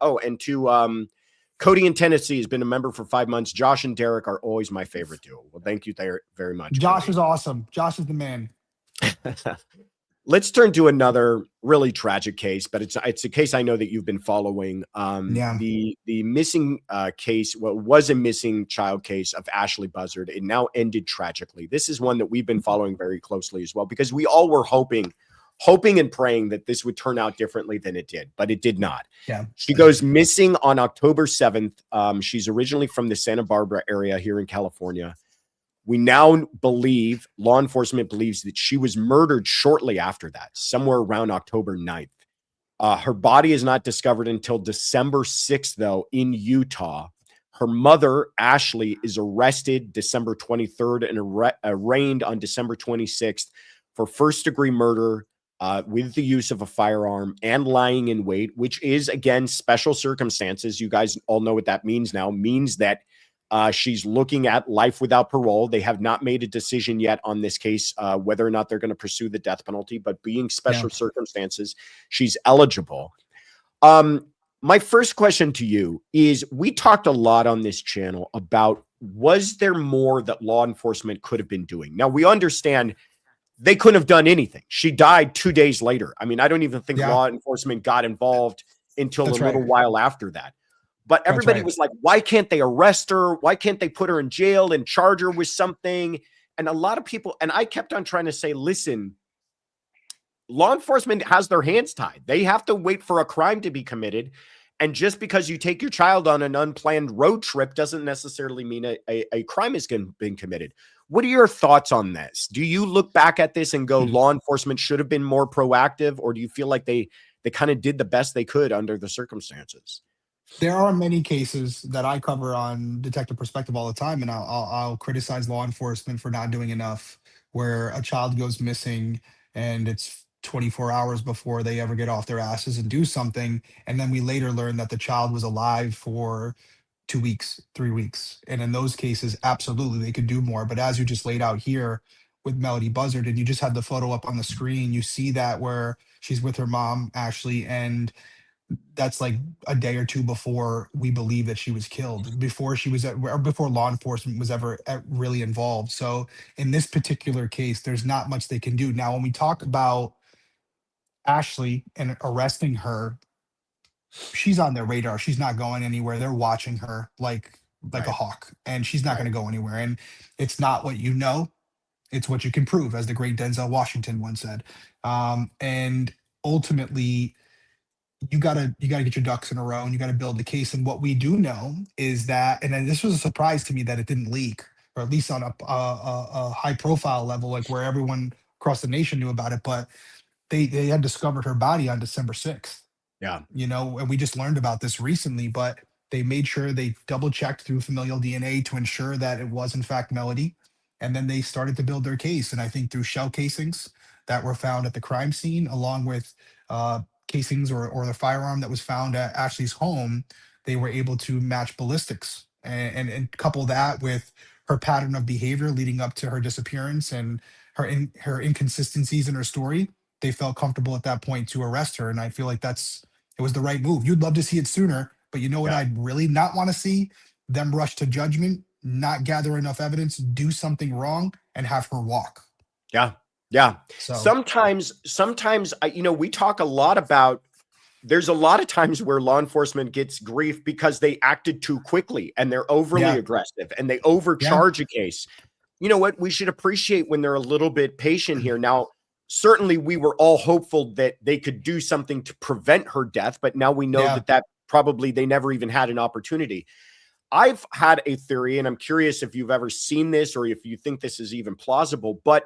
[SPEAKER 1] Cody in Tennessee has been a member for 5 months. Josh and Derrick are always my favorite duo. Well, thank you there very much,
[SPEAKER 2] Josh
[SPEAKER 1] Cody.
[SPEAKER 2] is awesome. Josh is the man.
[SPEAKER 1] Let's turn to another really tragic case, but it's a case I know that you've been following.
[SPEAKER 2] Yeah.
[SPEAKER 1] The missing case, what was a missing child case of Ashlee Buzzard, it now ended tragically. This is one that we've been following very closely as well, because we all were hoping and praying that this would turn out differently than it did, but it did not.
[SPEAKER 2] Yeah.
[SPEAKER 1] She goes missing on October 7th. She's originally from the Santa Barbara area here in California. We now believe, law enforcement believes, that she was murdered shortly after that, somewhere around October 9th. Her body is not discovered until December 6th, though, in Utah. Her mother, Ashlee, is arrested December 23rd and arraigned on December 26th for first-degree murder with the use of a firearm and lying in wait, which is, again, special circumstances. You guys all know what that means now. Means that she's looking at life without parole. They have not made a decision yet on this case, whether or not they're going to pursue the death penalty, but being special circumstances, she's eligible. My first question to you is, we talked a lot on this channel about, was there more that law enforcement could have been doing? Now, we understand they couldn't have done anything. She died 2 days later. I mean, I don't even think law enforcement got involved until a little while after that. But everybody was like, why can't they arrest her? Why can't they put her in jail and charge her with something? And a lot of people, and I kept on trying to say, listen, law enforcement has their hands tied. They have to wait for a crime to be committed. And just because you take your child on an unplanned road trip doesn't necessarily mean a crime has been committed. What are your thoughts on this? Do you look back at this and go, law enforcement should have been more proactive? Or do you feel like they kind of did the best they could under the circumstances?
[SPEAKER 2] There are many cases that I cover on Detective Perspective all the time, and I'll criticize law enforcement for not doing enough, where a child goes missing and it's 24 hours before they ever get off their asses and do something, and then we later learn that the child was alive for 2 weeks, 3 weeks. And in those cases, absolutely, they could do more. But as you just laid out here with Melody Buzzard, and you just had the photo up on the screen, you see that where she's with her mom, Ashlee, and that's like a day or two before we believe that she was killed, before she was or before law enforcement was ever really involved. So in this particular case, there's not much they can do. Now, when we talk about Ashlee and arresting her, she's on their radar. She's not going anywhere. They're watching her like a hawk, and she's not going to go anywhere. And it's not what you know, it's what you can prove, as the great Denzel Washington once said. And ultimately, you gotta get your ducks in a row, and you gotta build the case. And what we do know is that, and then this was a surprise to me that it didn't leak, or at least on a high profile level, like where everyone across the nation knew about it. But they had discovered her body on December 6th.
[SPEAKER 1] Yeah.
[SPEAKER 2] And we just learned about this recently, but they made sure they double checked through familial DNA to ensure that it was in fact Melody. And then they started to build their case. And I think through shell casings that were found at the crime scene, along with casings or the firearm that was found at Ashlee's home, they were able to match ballistics and couple that with her pattern of behavior leading up to her disappearance and her inconsistencies in her story. They felt comfortable at that point to arrest her. And I feel like it was the right move. You'd love to see it sooner, but you know what I'd really not want to see? Them rush to judgment, not gather enough evidence, do something wrong, and have her walk.
[SPEAKER 1] Yeah. Yeah.
[SPEAKER 2] So
[SPEAKER 1] Sometimes, we talk a lot about, there's a lot of times where law enforcement gets grief because they acted too quickly and they're overly
[SPEAKER 2] yeah,
[SPEAKER 1] aggressive and they
[SPEAKER 2] yeah,
[SPEAKER 1] overcharge a case. You know what? We should appreciate when they're a little bit patient here. Now, certainly we were all hopeful that they could do something to prevent her death, but now we know
[SPEAKER 2] yeah,
[SPEAKER 1] that probably they never even had an opportunity. I've had a theory, and I'm curious if you've ever seen this or if you think this is even plausible, but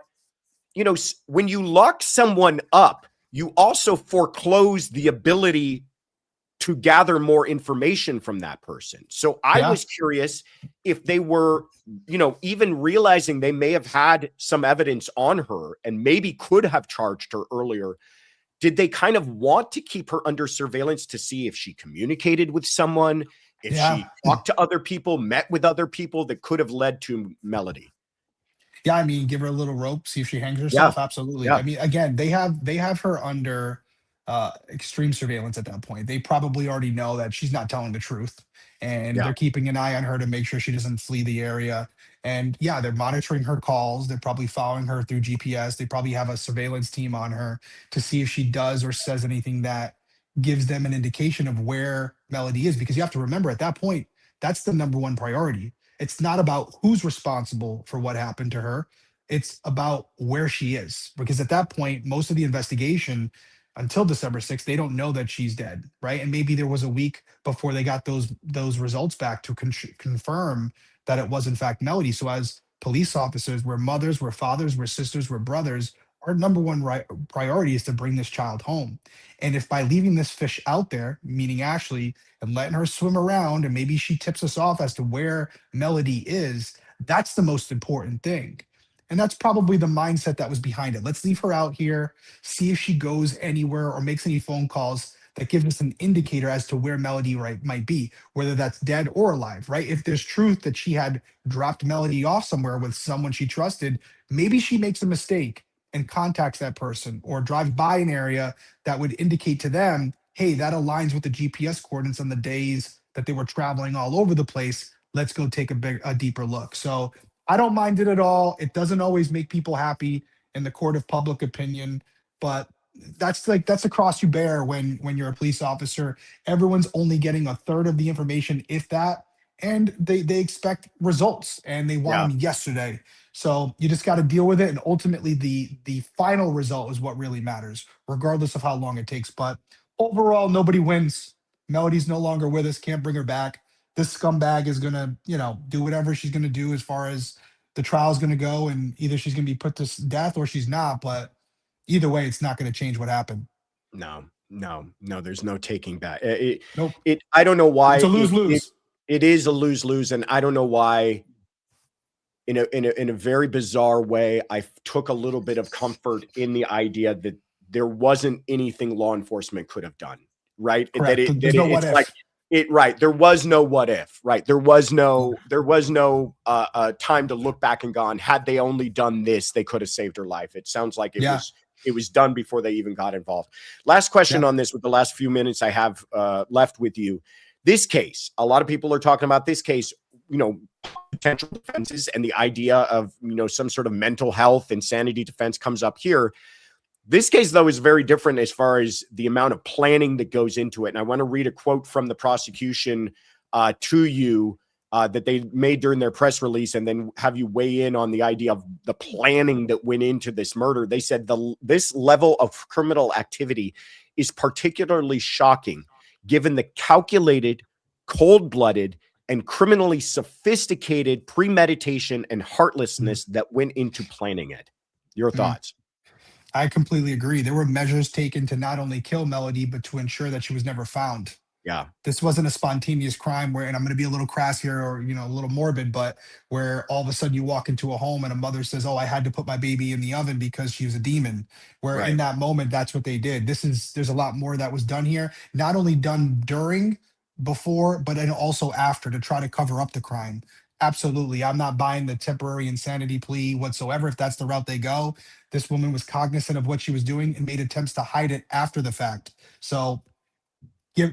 [SPEAKER 1] when you lock someone up, you also foreclose the ability to gather more information from that person. So I
[SPEAKER 2] yeah.
[SPEAKER 1] was curious if they were, even realizing they may have had some evidence on her and maybe could have charged her earlier. Did they kind of want to keep her under surveillance to see if she communicated with someone, if
[SPEAKER 2] Yeah.
[SPEAKER 1] she talked to other people, met with other people that could have led to Melody?
[SPEAKER 2] Yeah, I mean, give her a little rope, see if she hangs
[SPEAKER 1] Yeah.
[SPEAKER 2] herself. Absolutely.
[SPEAKER 1] Yeah.
[SPEAKER 2] I mean, again, they have her under extreme surveillance at that point. They probably already know that she's not telling the truth, and
[SPEAKER 1] Yeah.
[SPEAKER 2] they're keeping an eye on her to make sure she doesn't flee the area. And yeah, they're monitoring her calls. They're probably following her through GPS. They probably have a surveillance team on her to see if she does or says anything that gives them an indication of where Melody is. Because you have to remember, at that point, that's the number one priority. It's not about who's responsible for what happened to her. It's about where she is. Because at that point, most of the investigation until December 6th, they don't know that she's dead, right? And maybe there was a week before they got those results back to confirm that it was in fact Melody. So as police officers, we're mothers, we're fathers, we're sisters, we're brothers. Our number one priority is to bring this child home. And if by leaving this fish out there, meaning Ashlee, and letting her swim around and maybe she tips us off as to where Melody is, that's the most important thing. And that's probably the mindset that was behind it. Let's leave her out here, see if she goes anywhere or makes any phone calls that gives us an indicator as to where Melody might be, whether that's dead or alive, right? If there's truth that she had dropped Melody off somewhere with someone she trusted, maybe she makes a mistake and contacts that person or drives by an area that would indicate to them, hey, that aligns with the GPS coordinates on the days that they were traveling all over the place. Let's go take a deeper look. So I don't mind it at all. It doesn't always make people happy in the court of public opinion, but that's a cross you bear when you're a police officer. Everyone's only getting a third of the information, if that, and they expect results and they want
[SPEAKER 1] Yeah.
[SPEAKER 2] them yesterday. So you just got to deal with it, and ultimately the final result is what really matters, regardless of how long it takes. But overall, nobody wins. Melody's no longer with us. Can't bring her back. This scumbag is gonna, do whatever she's gonna do as far as the trial's gonna go, and either she's gonna be put to death or she's not. But either way, it's not gonna change what happened.
[SPEAKER 1] No, no, no, there's no taking back.
[SPEAKER 2] Nope.
[SPEAKER 1] I don't know why
[SPEAKER 2] It's a lose lose.
[SPEAKER 1] it is a lose-lose, and I don't know why. In a very bizarre way, I took a little bit of comfort in the idea that there wasn't anything law enforcement could have done, right?
[SPEAKER 2] Correct. There's no what
[SPEAKER 1] It's like
[SPEAKER 2] if.
[SPEAKER 1] right. There was no what if, right? There was no time to look back and gone, had they only done this, they could have saved her life. It sounds like
[SPEAKER 2] Yeah.
[SPEAKER 1] it was done before they even got involved. Last question
[SPEAKER 2] Yeah.
[SPEAKER 1] on this with the last few minutes I have left with you. This case, a lot of people are talking about this case, potential defenses, and the idea of, some sort of mental health, insanity defense comes up here. This case, though, is very different as far as the amount of planning that goes into it. And I want to read a quote from the prosecution to you that they made during their press release, and then have you weigh in on the idea of the planning that went into this murder. They said this level of criminal activity is particularly shocking, given the calculated, cold-blooded, and criminally sophisticated premeditation and heartlessness that went into planning it. Your
[SPEAKER 2] Mm.
[SPEAKER 1] thoughts?
[SPEAKER 2] I completely agree. There were measures taken to not only kill Melody, but to ensure that she was never found.
[SPEAKER 1] Yeah.
[SPEAKER 2] This wasn't a spontaneous crime where, and I'm going to be a little crass here or, a little morbid, but where all of a sudden you walk into a home and a mother says, oh, I had to put my baby in the oven because she was a demon. Where in
[SPEAKER 1] Right.
[SPEAKER 2] that moment, that's what they did. There's a lot more that was done here, not only done during, before, but then also after to try to cover up the crime. Absolutely. I'm not buying the temporary insanity plea whatsoever. If that's the route they go, this woman was cognizant of what she was doing and made attempts to hide it after the fact. So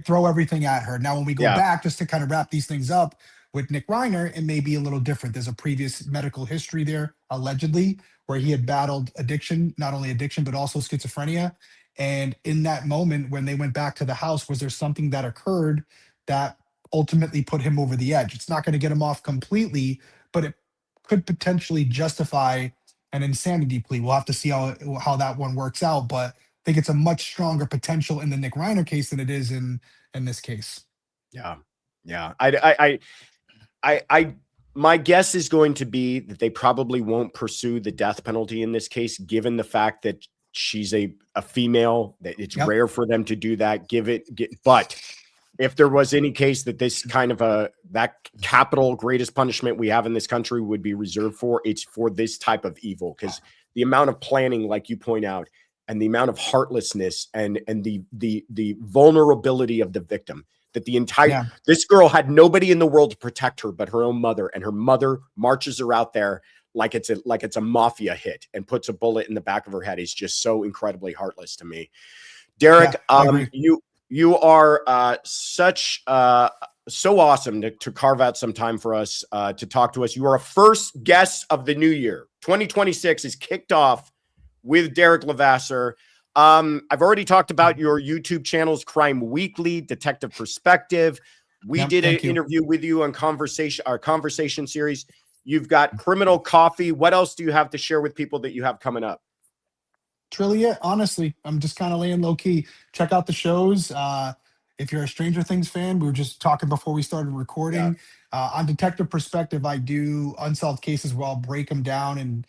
[SPEAKER 2] throw everything at her. Now, when we go
[SPEAKER 1] Yeah.
[SPEAKER 2] back, just to kind of wrap these things up, With Nick Reiner, it may be a little different. There's a previous medical history there, allegedly, where he had battled addiction, not only addiction, but also schizophrenia. And in that moment, when they went back to the house, was there something that occurred that ultimately put him over the edge? It's not going to get him off completely, but it could potentially justify an insanity plea. We'll have to see how that one works out. But I think it's a much stronger potential in the Nick Reiner case than it is in this case.
[SPEAKER 1] Yeah. Yeah. My guess is going to be that they probably won't pursue the death penalty in this case, given the fact that she's a female, that it's rare for them to do that. But if there was any case that this kind of that capital greatest punishment we have in this country would be reserved for, it's for this type of evil, because the amount of planning, like you point out, and the amount of heartlessness and the vulnerability of the victim, that this girl had nobody in the world to protect her but her own mother, and her mother marches her out there like it's a mafia hit and puts a bullet in the back of her head, is just so incredibly heartless to me. Derrick, you are so awesome to carve out some time for us to talk to us. You are a first guest of the new year. 2026 is kicked off with Derrick Levasseur. I've already talked about your YouTube channels, Crime Weekly, Detective Perspective. We did an interview with you on our conversation series. You've got Criminal Coffee. What else do you have to share with people that you have coming up?
[SPEAKER 2] It's really it. Honestly, I'm just kind of laying low key. Check out the shows. If you're a Stranger Things fan, we were just talking before we started recording. On Detective Perspective, I do unsolved cases where I'll break them down and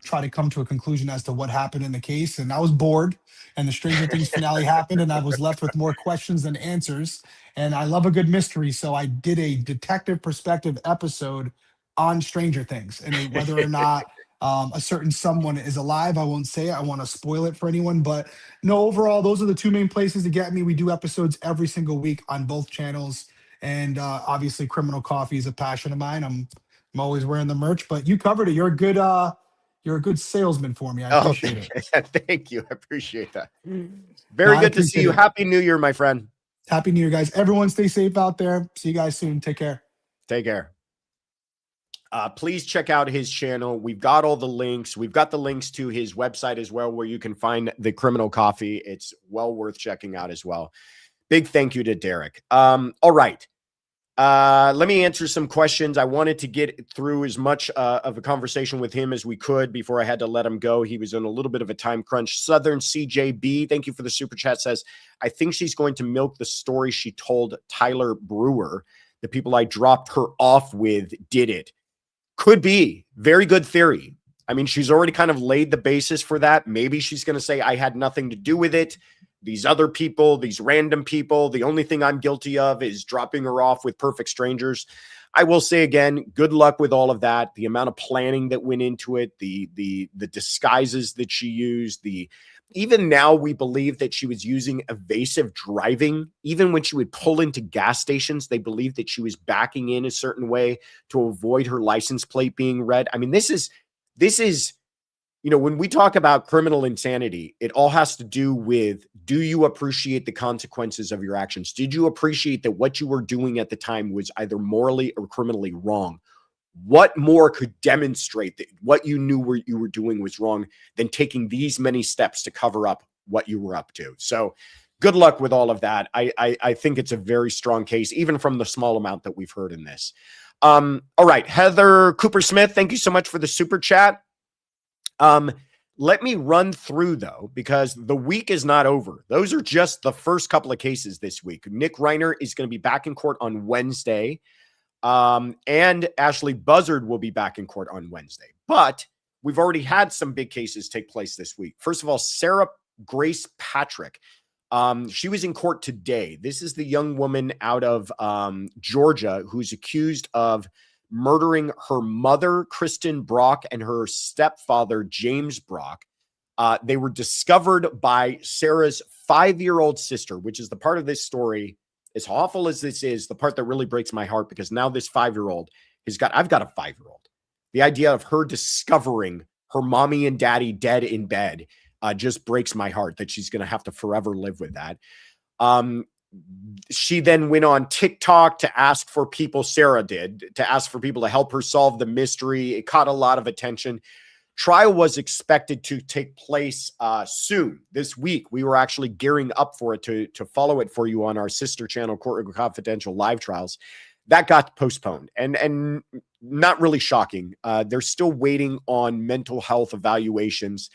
[SPEAKER 2] try to come to a conclusion as to what happened in the case. And I was bored, and the Stranger Things finale happened, and I was left with more questions than answers. And I love a good mystery, so I did a Detective Perspective episode on Stranger Things, and whether or not a certain someone is alive, I won't say it. I want to spoil it for anyone, but no, overall, those are the two main places to get me. We do episodes every single week on both channels. And obviously Criminal Coffee is a passion of mine. I'm always wearing the merch, but you covered it. You're a good salesman for me. I appreciate
[SPEAKER 1] it. Thank you. I appreciate that. Very good to see you. Happy New Year, my friend.
[SPEAKER 2] Happy New Year, guys. Everyone stay safe out there. See you guys soon. Take care.
[SPEAKER 1] Take care. Please check out his channel. We've got all the links. We've got the links to his website as well, where you can find the Criminal Coffee. It's well worth checking out as well. Big thank you to Derrick. All right. Let me answer some questions. I wanted to get through as much of a conversation with him as we could before I had to let him go. He was in a little bit of a time crunch. Southern CJB, thank you for the super chat, says, I think she's going to milk the story she told Tyler Brewer. The people I dropped her off with did it. Could be. Very good theory. I mean, she's already kind of laid the basis for that. Maybe she's going to say, I had nothing to do with it. These other people, these random people, the only thing I'm guilty of is dropping her off with perfect strangers. I will say again, good luck with all of that. The amount of planning that went into it, the disguises that she used, even now we believe that she was using evasive driving. Even when she would pull into gas stations, they believed that she was backing in a certain way to avoid her license plate being read. I mean, this is, when we talk about criminal insanity, it all has to do with, do you appreciate the consequences of your actions? Did you appreciate that what you were doing at the time was either morally or criminally wrong? What more could demonstrate that what you knew you were doing was wrong than taking these many steps to cover up what you were up to? So good luck with all of that. I think it's a very strong case, even from the small amount that we've heard in this. All right. Heather Cooper Smith, thank you so much for the super chat. Let me run through, though, because the week is not over. Those are just the first couple of cases this week. Nick Reiner is going to be back in court on Wednesday. And Ashlee Buzzard will be back in court on Wednesday. But we've already had some big cases take place this week. First of all, Sarah Grace Patrick. She was in court today. This is the young woman out of Georgia who's accused of murdering her mother, Kristen Brock, and her stepfather, James Brock. They were discovered by Sarah's 5-year-old sister, which is the part of this story, as awful as this is, the part that really breaks my heart, because now this 5-year-old I've got a 5-year-old. The idea of her discovering her mommy and daddy dead in bed just breaks my heart, that she's going to have to forever live with that. she then went on TikTok to ask for people, Sarah did, to ask for people to help her solve the mystery. It caught a lot of attention. Trial was expected to take place soon this week. We were actually gearing up for it to follow it for you on our sister channel, Courtroom Confidential live trials. That got postponed, and not really shocking. They're still waiting on mental health evaluations.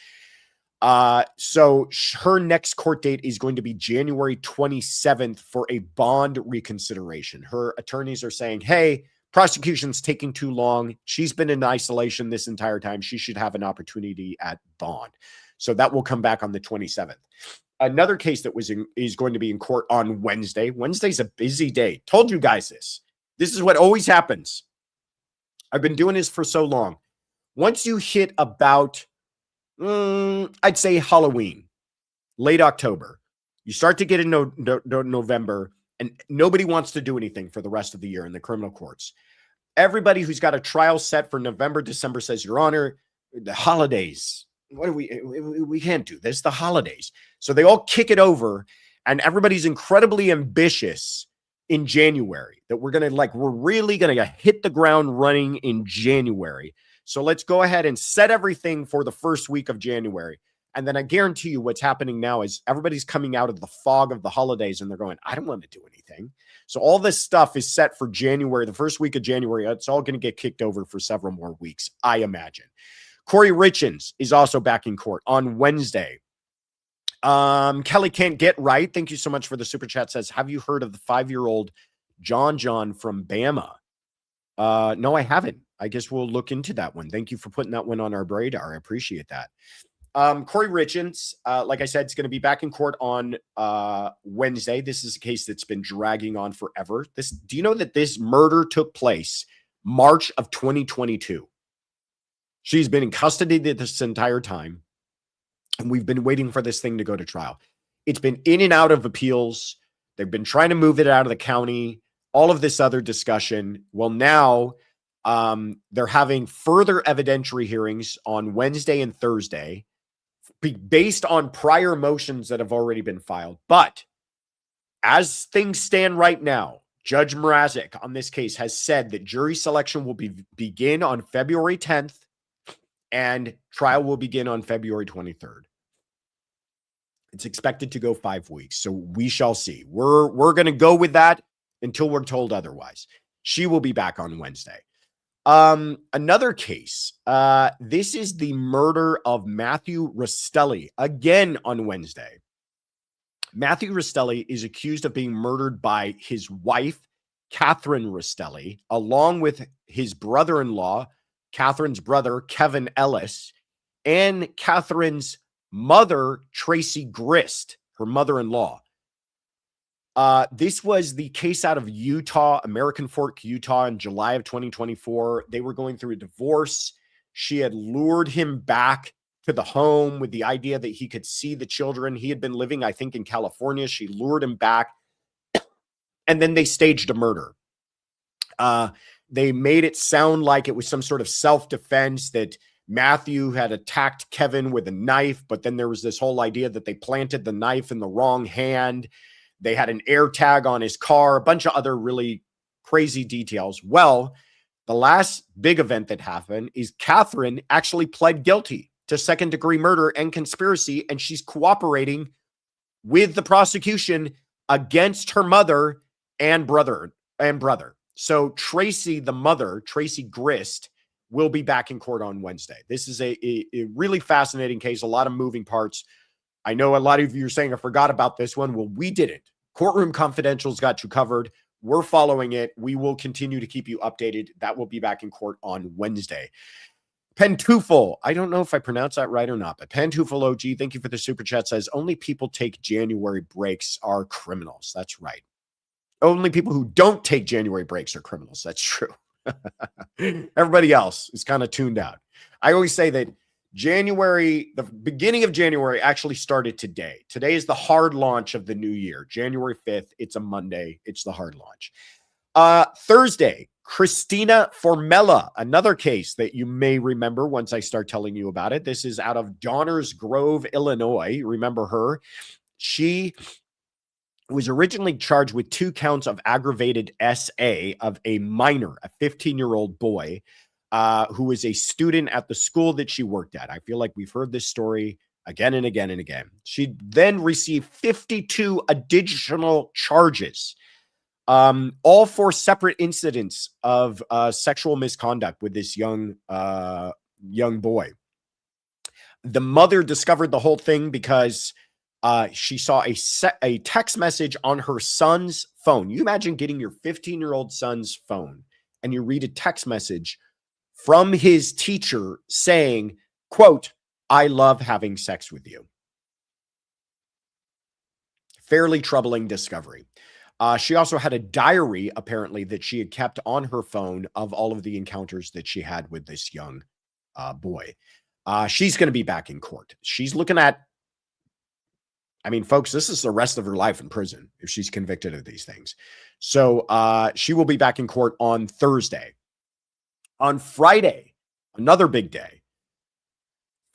[SPEAKER 1] So her next court date is going to be January 27th for a bond reconsideration. Her attorneys are saying, hey, prosecution's taking too long. She's been in isolation this entire time. She should have an opportunity at bond. So that will come back on the 27th. Another case that is going to be in court on Wednesday. Wednesday's a busy day. Told you guys this. This is what always happens. I've been doing this for so long. Once you hit about, I'd say Halloween, late October, you start to get in November, and nobody wants to do anything for the rest of the year in the criminal courts. Everybody who's got a trial set for November, December says, Your Honor, the holidays, we can't do this, the holidays. So they all kick it over, and everybody's incredibly ambitious in January that we're really going to hit the ground running in January. So let's go ahead and set everything for the first week of January. And then I guarantee you what's happening now is everybody's coming out of the fog of the holidays and they're going, I don't want to do anything. So all this stuff is set for January, the first week of January. It's all going to get kicked over for several more weeks, I imagine. Kouri Richins is also back in court on Wednesday. Kelly Can't Get Right. Thank you so much for the super chat. Says, have you heard of the 5-year-old John from Bama? No, I haven't. I guess we'll look into that one. Thank you for putting that one on our radar. I appreciate that. Kouri Richins, like I said, it's going to be back in court on Wednesday. This is a case that's been dragging on forever. Do you know that this murder took place March of 2022? She's been in custody this entire time, and we've been waiting for this thing to go to trial. It's been in and out of appeals. They've been trying to move it out of the county, all of this other discussion. Well, now they're having further evidentiary hearings on Wednesday and Thursday based on prior motions that have already been filed. But as things stand right now, Judge Mrazek on this case has said that jury selection will begin on February 10th and trial will begin on February 23rd. It's expected to go 5 weeks, so we shall see. We're going to go with that until we're told otherwise. She will be back on Wednesday. Another case. This is the murder of Matthew Rastelli again on Wednesday. Matthew Rastelli is accused of being murdered by his wife, Catherine Rastelli, along with his brother-in-law, Catherine's brother, Kevin Ellis, and Catherine's mother, Tracey Grist, her mother-in-law. This was the case out of Utah, American Fork, Utah, in July of 2024. They were going through a divorce. She had lured him back to the home with the idea that he could see the children. He had been living, I think, in California. She lured him back, and then they staged a murder. They made it sound like it was some sort of self-defense, that Matthew had attacked Kevin with a knife, but then there was this whole idea that they planted the knife in the wrong hand. They had an air tag on his car, a bunch of other really crazy details. Well, the last big event that happened is Catherine actually pled guilty to second-degree murder and conspiracy, and she's cooperating with the prosecution against her mother and brother. So Tracey, the mother, Tracey Grist, will be back in court on Wednesday. This is a really fascinating case, a lot of moving parts. I know a lot of you are saying, I forgot about this one. Well, we didn't. Courtroom Confidential's got you covered. We're following it. We will continue to keep you updated. That will be back in court on Wednesday. Pentufel, I don't know if I pronounced that right or not, but Pentufel OG, thank you for the super chat, says, only people take January breaks are criminals. That's right. Only people who don't take January breaks are criminals. That's true. Everybody else is kind of tuned out. I always say that January, the beginning of January actually started today. Today is the hard launch of the new year. January 5th. It's a Monday. It's the hard launch. Thursday, Christina Formella, another case that you may remember once I start telling you about it. This is out of Downers Grove, Illinois. Remember her? She was originally charged with 2 counts of aggravated SA of a minor, a 15-year-old boy, who was a student at the school that she worked at. I feel like we've heard this story again and again and again. She then received 52 additional charges, all for separate incidents of sexual misconduct with this young boy. The mother discovered the whole thing because she saw a text message on her son's phone. You imagine getting your 15-year-old son's phone and you read a text message from his teacher saying, quote, "I love having sex with you." Fairly troubling discovery. She also had a diary, apparently, that she had kept on her phone of all of the encounters that she had with this young boy. She's going to be back in court. She's looking at, I mean, folks, this is the rest of her life in prison if she's convicted of these things. So she will be back in court on Thursday. On Friday, another big day.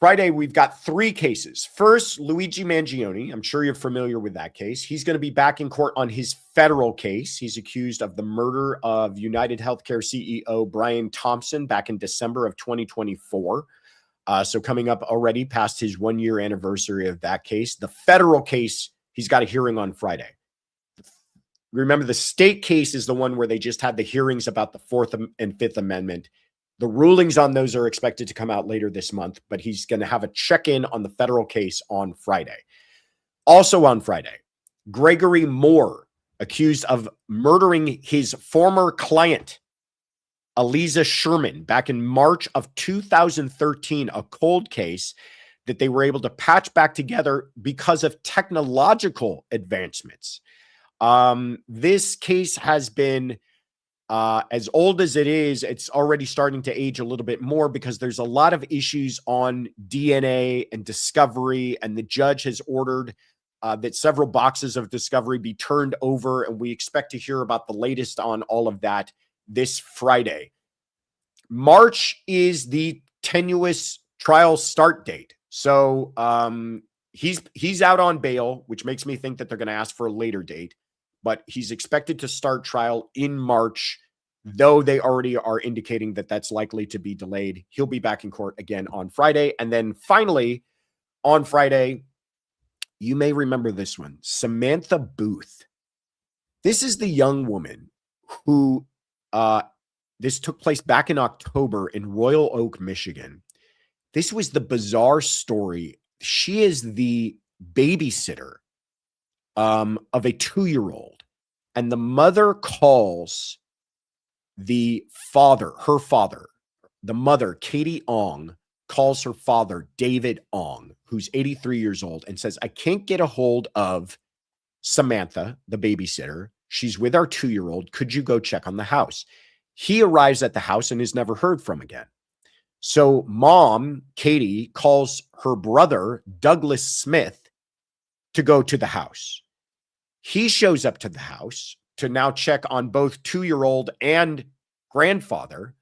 [SPEAKER 1] Friday, we've got 3 cases. First, Luigi Mangione. I'm sure you're familiar with that case. He's going to be back in court on his federal case. He's accused of the murder of United Healthcare CEO Brian Thompson back in December of 2024. So coming up already past his 1-year anniversary of that case. The federal case, he's got a hearing on Friday. Remember, the state case is the one where they just had the hearings about the 4th and 5th Amendment. The rulings on those are expected to come out later this month, but he's going to have a check-in on the federal case on Friday. Also on Friday, Gregory Moore, accused of murdering his former client, Eliza Sherman, back in March of 2013, a cold case that they were able to patch back together because of technological advancements. This case has been, as old as it is, it's already starting to age a little bit more because there's a lot of issues on DNA and discovery, and the judge has ordered that several boxes of discovery be turned over, and we expect to hear about the latest on all of that this Friday. March is the tenuous trial start date. So he's out on bail, which makes me think that they're going to ask for a later date, but he's expected to start trial in March, though they already are indicating that that's likely to be delayed. He'll be back in court again on Friday. And then finally, on Friday, you may remember this one, Samantha Booth. This is the young woman who, this took place back in October in Royal Oak, Michigan. This was the bizarre story. She is the babysitter of a 2-year-old, and the mother calls the father, her father, the mother, Katie Ong, calls her father, David Ong, who's 83 years old, and says, "I can't get a hold of Samantha, the babysitter. She's with our 2-year-old. Could you go check on the house?" He arrives at the house and is never heard from again. So mom, Katie, calls her brother, Douglas Smith, to go to the house. He shows up to the house to now check on both 2-year-old and grandfather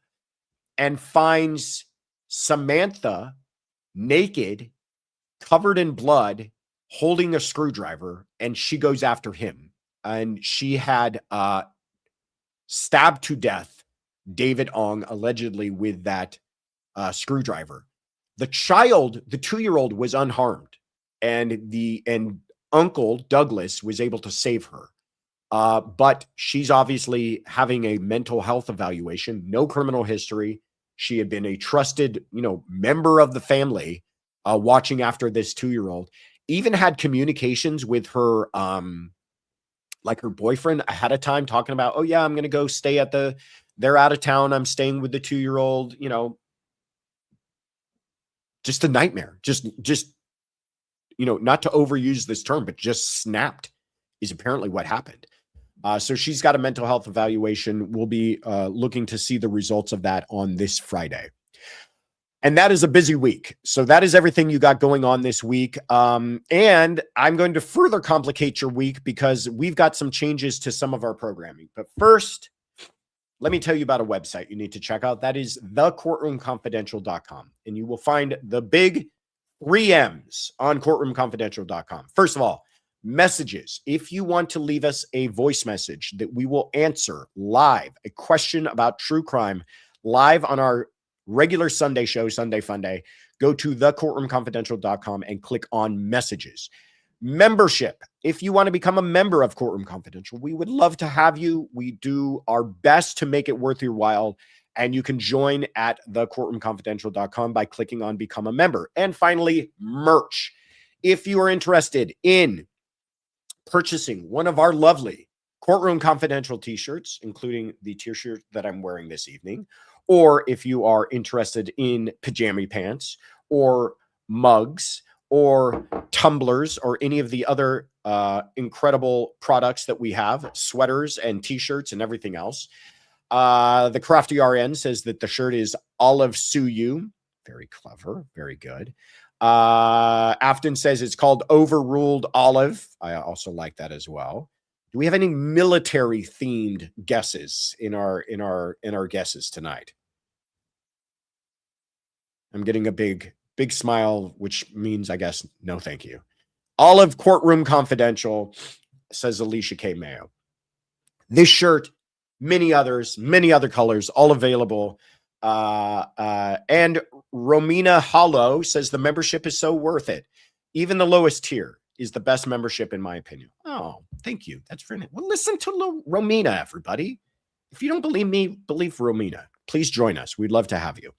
[SPEAKER 1] and finds Samantha naked, covered in blood, holding a screwdriver, and she goes after him. And she had stabbed to death David Ong, allegedly with that screwdriver. The child, the 2-year-old, was unharmed, and Uncle Douglas was able to save her. But she's obviously having a mental health evaluation, no criminal history. She had been a trusted, member of the family, watching after this 2-year-old. Even had communications with her, like her boyfriend ahead of time, talking about, "Oh yeah, I'm going to go stay they're out of town. I'm staying with the 2-year-old," just a nightmare. Just, not to overuse this term, but just snapped is apparently what happened. So she's got a mental health evaluation. We'll be looking to see the results of that on this Friday. And that is a busy week. So that is everything you got going on this week. And I'm going to further complicate your week because we've got some changes to some of our programming. But first, let me tell you about a website you need to check out. That is thecourtroomconfidential.com. And you will find the big 3 M's on courtroomconfidential.com. First of all, Messages. If you want to leave us a voice message that we will answer live, a question about true crime live on our regular Sunday show, Sunday Funday, go to thecourtroomconfidential.com and click on messages. Membership. If you want to become a member of Courtroom Confidential, we would love to have you. We do our best to make it worth your while. And you can join at thecourtroomconfidential.com by clicking on become a member. And finally, merch. If you are interested in purchasing one of our lovely Courtroom Confidential t-shirts, including the t-shirt that I'm wearing this evening, or if you are interested in pajama pants or mugs or tumblers or any of the other incredible products that we have, sweaters and t-shirts and everything else. The Crafty RN says that the shirt is Olive Suyu. Very clever. Very good. Afton says it's called Overruled Olive. I also like that as well. Do we have any military themed guesses in our guesses tonight? I'm getting a big smile, which means, I guess, no, thank you. Olive Courtroom Confidential, says Alicia K. Mayo. This shirt, many other colors, all available. And Romina Hollow says the membership is so worth it. Even the lowest tier is the best membership, in my opinion. Oh, thank you. That's very nice. Well, listen to Romina, everybody. If you don't believe me, believe Romina. Please join us. We'd love to have you.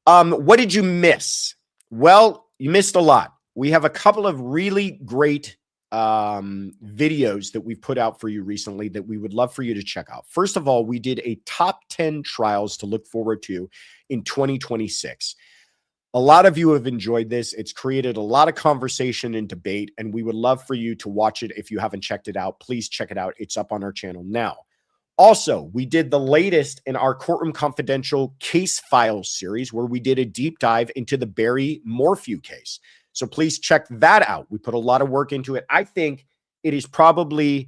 [SPEAKER 1] What did you miss? Well, you missed a lot. We have a couple of really great videos that we've put out for you recently that we would love for you to check out. First of all, we did a top 10 trials to look forward to in 2026. A lot of you have enjoyed this. It's created a lot of conversation and debate, and we would love for you to watch it. If you haven't checked it out, please check it out. It's up on our channel now. Also, we did the latest in our Courtroom Confidential case files series, where we did a deep dive into the Barry Morphew case. So please check that out. We put a lot of work into it. I think it is probably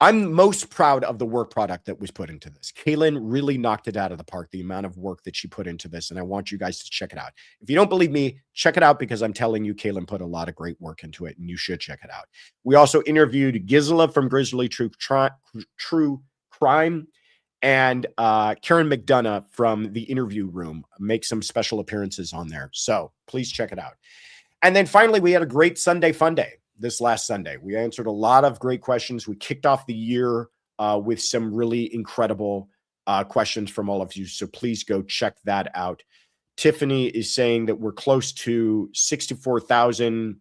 [SPEAKER 1] I'm most proud of the work product that was put into this. Kaylin really knocked it out of the park, the amount of work that she put into this, and I want you guys to check it out. If you don't believe me, check it out, because I'm telling you, Kaylin put a lot of great work into it, and you should check it out. We also interviewed Gisela from Grizzly True Crime, and Karen McDonough from the Interview Room make some special appearances on there. So please check it out. And then finally, we had a great Sunday Fun Day this last Sunday. We answered a lot of great questions. We kicked off the year with some really incredible questions from all of you. So please go check that out. Tiffany is saying that we're close to 64,000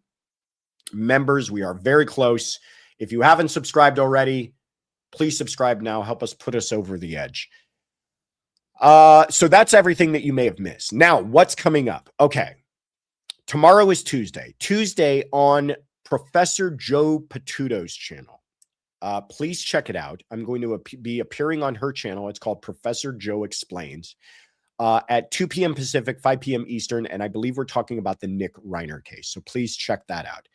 [SPEAKER 1] members. We are very close. If you haven't subscribed already, please subscribe now. Help us put us over the edge. So that's everything that you may have missed. Now, what's coming up? Okay. Tomorrow is Tuesday. Tuesday on Professor Joe Patuto's channel. Please check it out. I'm going to be appearing on her channel. It's called Professor Joe Explains at 2 p.m. Pacific, 5 p.m. Eastern. And I believe we're talking about the Nick Reiner case. So please check that out.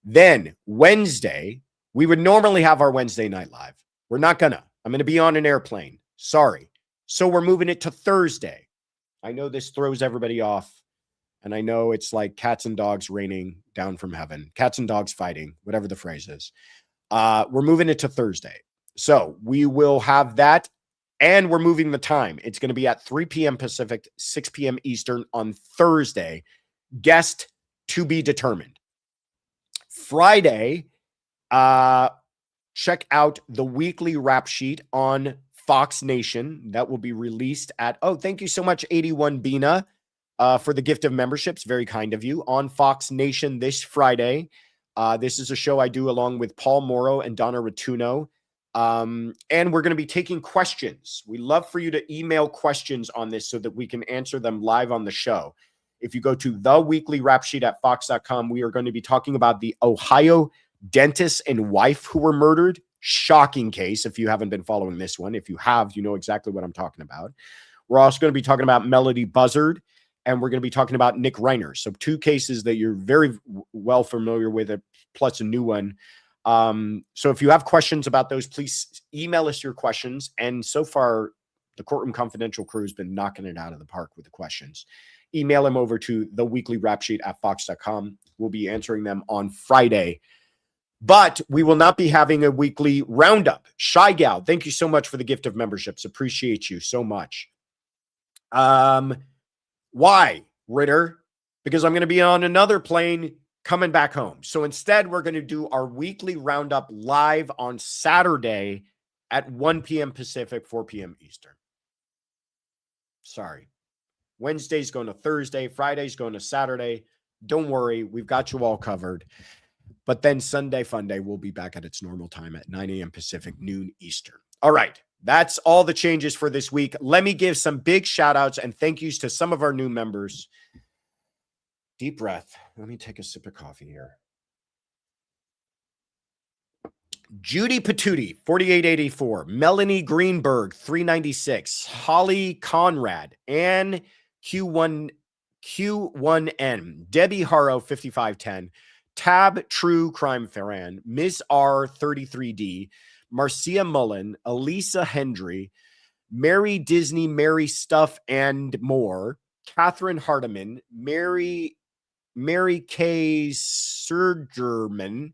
[SPEAKER 1] Then Wednesday, we would normally have our Wednesday night live. We're not gonna. I'm going to be on an airplane. Sorry. So we're moving it to Thursday. I know this throws everybody off. And I know it's like cats and dogs raining down from heaven. Cats and dogs fighting, whatever the phrase is. We're moving it to Thursday. So we will have that. And we're moving the time. It's going to be at 3 p.m. Pacific, 6 p.m. Eastern on Thursday. Guest to be determined. Friday, check out the weekly rap sheet on Fox Nation. That will be released at, thank you so much, 81 Bina, for the gift of memberships. Very kind of you. On Fox Nation this Friday. This is a show I do along with Paul Morrow and Donna Rotuno. And we're going to be taking questions. We love for you to email questions on this so that we can answer them live on the show. If you go to the weekly rap sheet at fox.com, we are going to be talking about the Ohio dentist and wife who were murdered. Shocking case. If you haven't been following this one, if you have, you know exactly what I'm talking about. We're also going to be talking about Melody Buzzard, and we're going to be talking about Nick Reiner. So 2 cases that you're very well familiar with, plus a new one. So if you have questions about those, please email us your questions. And so far, the Courtroom Confidential crew has been knocking it out of the park with the questions. email them over to theweeklyrapsheet@fox.com. We'll be answering them on Friday. But we will not be having a weekly roundup. Shy Gal, thank you so much for the gift of memberships. Appreciate you so much. Why, Ritter? Because I'm going to be on another plane coming back home. So instead, we're going to do our weekly roundup live on Saturday at 1 p.m. Pacific, 4 p.m. Eastern. Sorry. Wednesday's going to Thursday. Friday's going to Saturday. Don't worry. We've got you all covered. But then Sunday Funday will be back at its normal time at 9 a.m. Pacific, noon Eastern. All right. That's all the changes for this week. Let me give some big shout outs and thank yous to some of our new members. Deep breath. Let me take a sip of coffee here. Judy Patootie, 4884. Melanie Greenberg, 396. Holly Conrad. Ann Q1N. Debbie Harrow, 5510. Tab True Crime Ferran. Ms. R, 33D. Marcia Mullen. Elisa Hendry. Mary Disney, Mary Stuff and More. Catherine Hardiman. Mary K. Surgerman,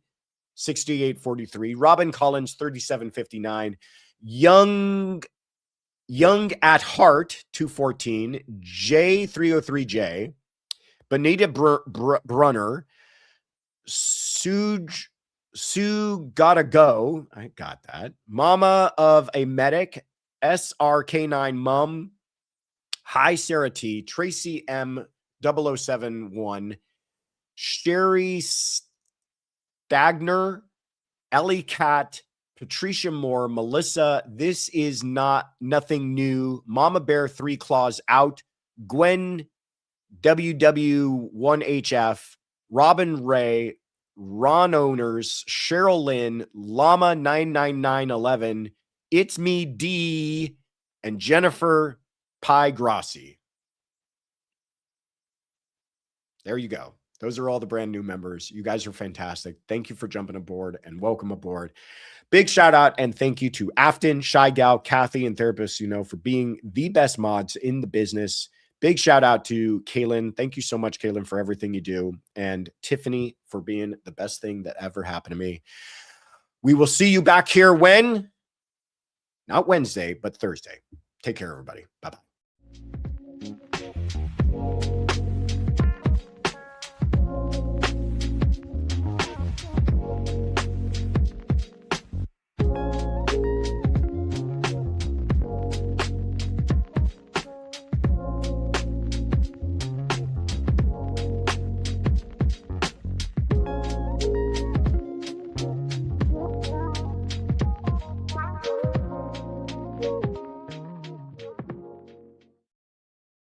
[SPEAKER 1] 6843. Robin Collins, 3759. Young at Heart, 214. J303J. Benita Brunner. Sue Gotta Go. I got that. Mama of a Medic. SRK9 Mum. Hi Sarah T. Tracey M. 0071. Sherry Stagner. Ellie Cat. Patricia Moore. Melissa. This is nothing new. Mama Bear 3 Claws Out. Gwen WW1HF. Robin Ray, Ron Owners, Cheryl Lynn, Llama 99911, It's Me D, and Jennifer Pi Grassi. There you go. Those are all the brand new members. You guys are fantastic. Thank you for jumping aboard and welcome aboard. Big shout out and thank you to Afton, Shy Gal, Kathy, and therapists you know for being the best mods in the business. Big shout out to Kaylin. Thank you so much, Kaylin, for everything you do. And Tiffany for being the best thing that ever happened to me. We will see you back here when? Not Wednesday, but Thursday. Take care, everybody. Bye-bye.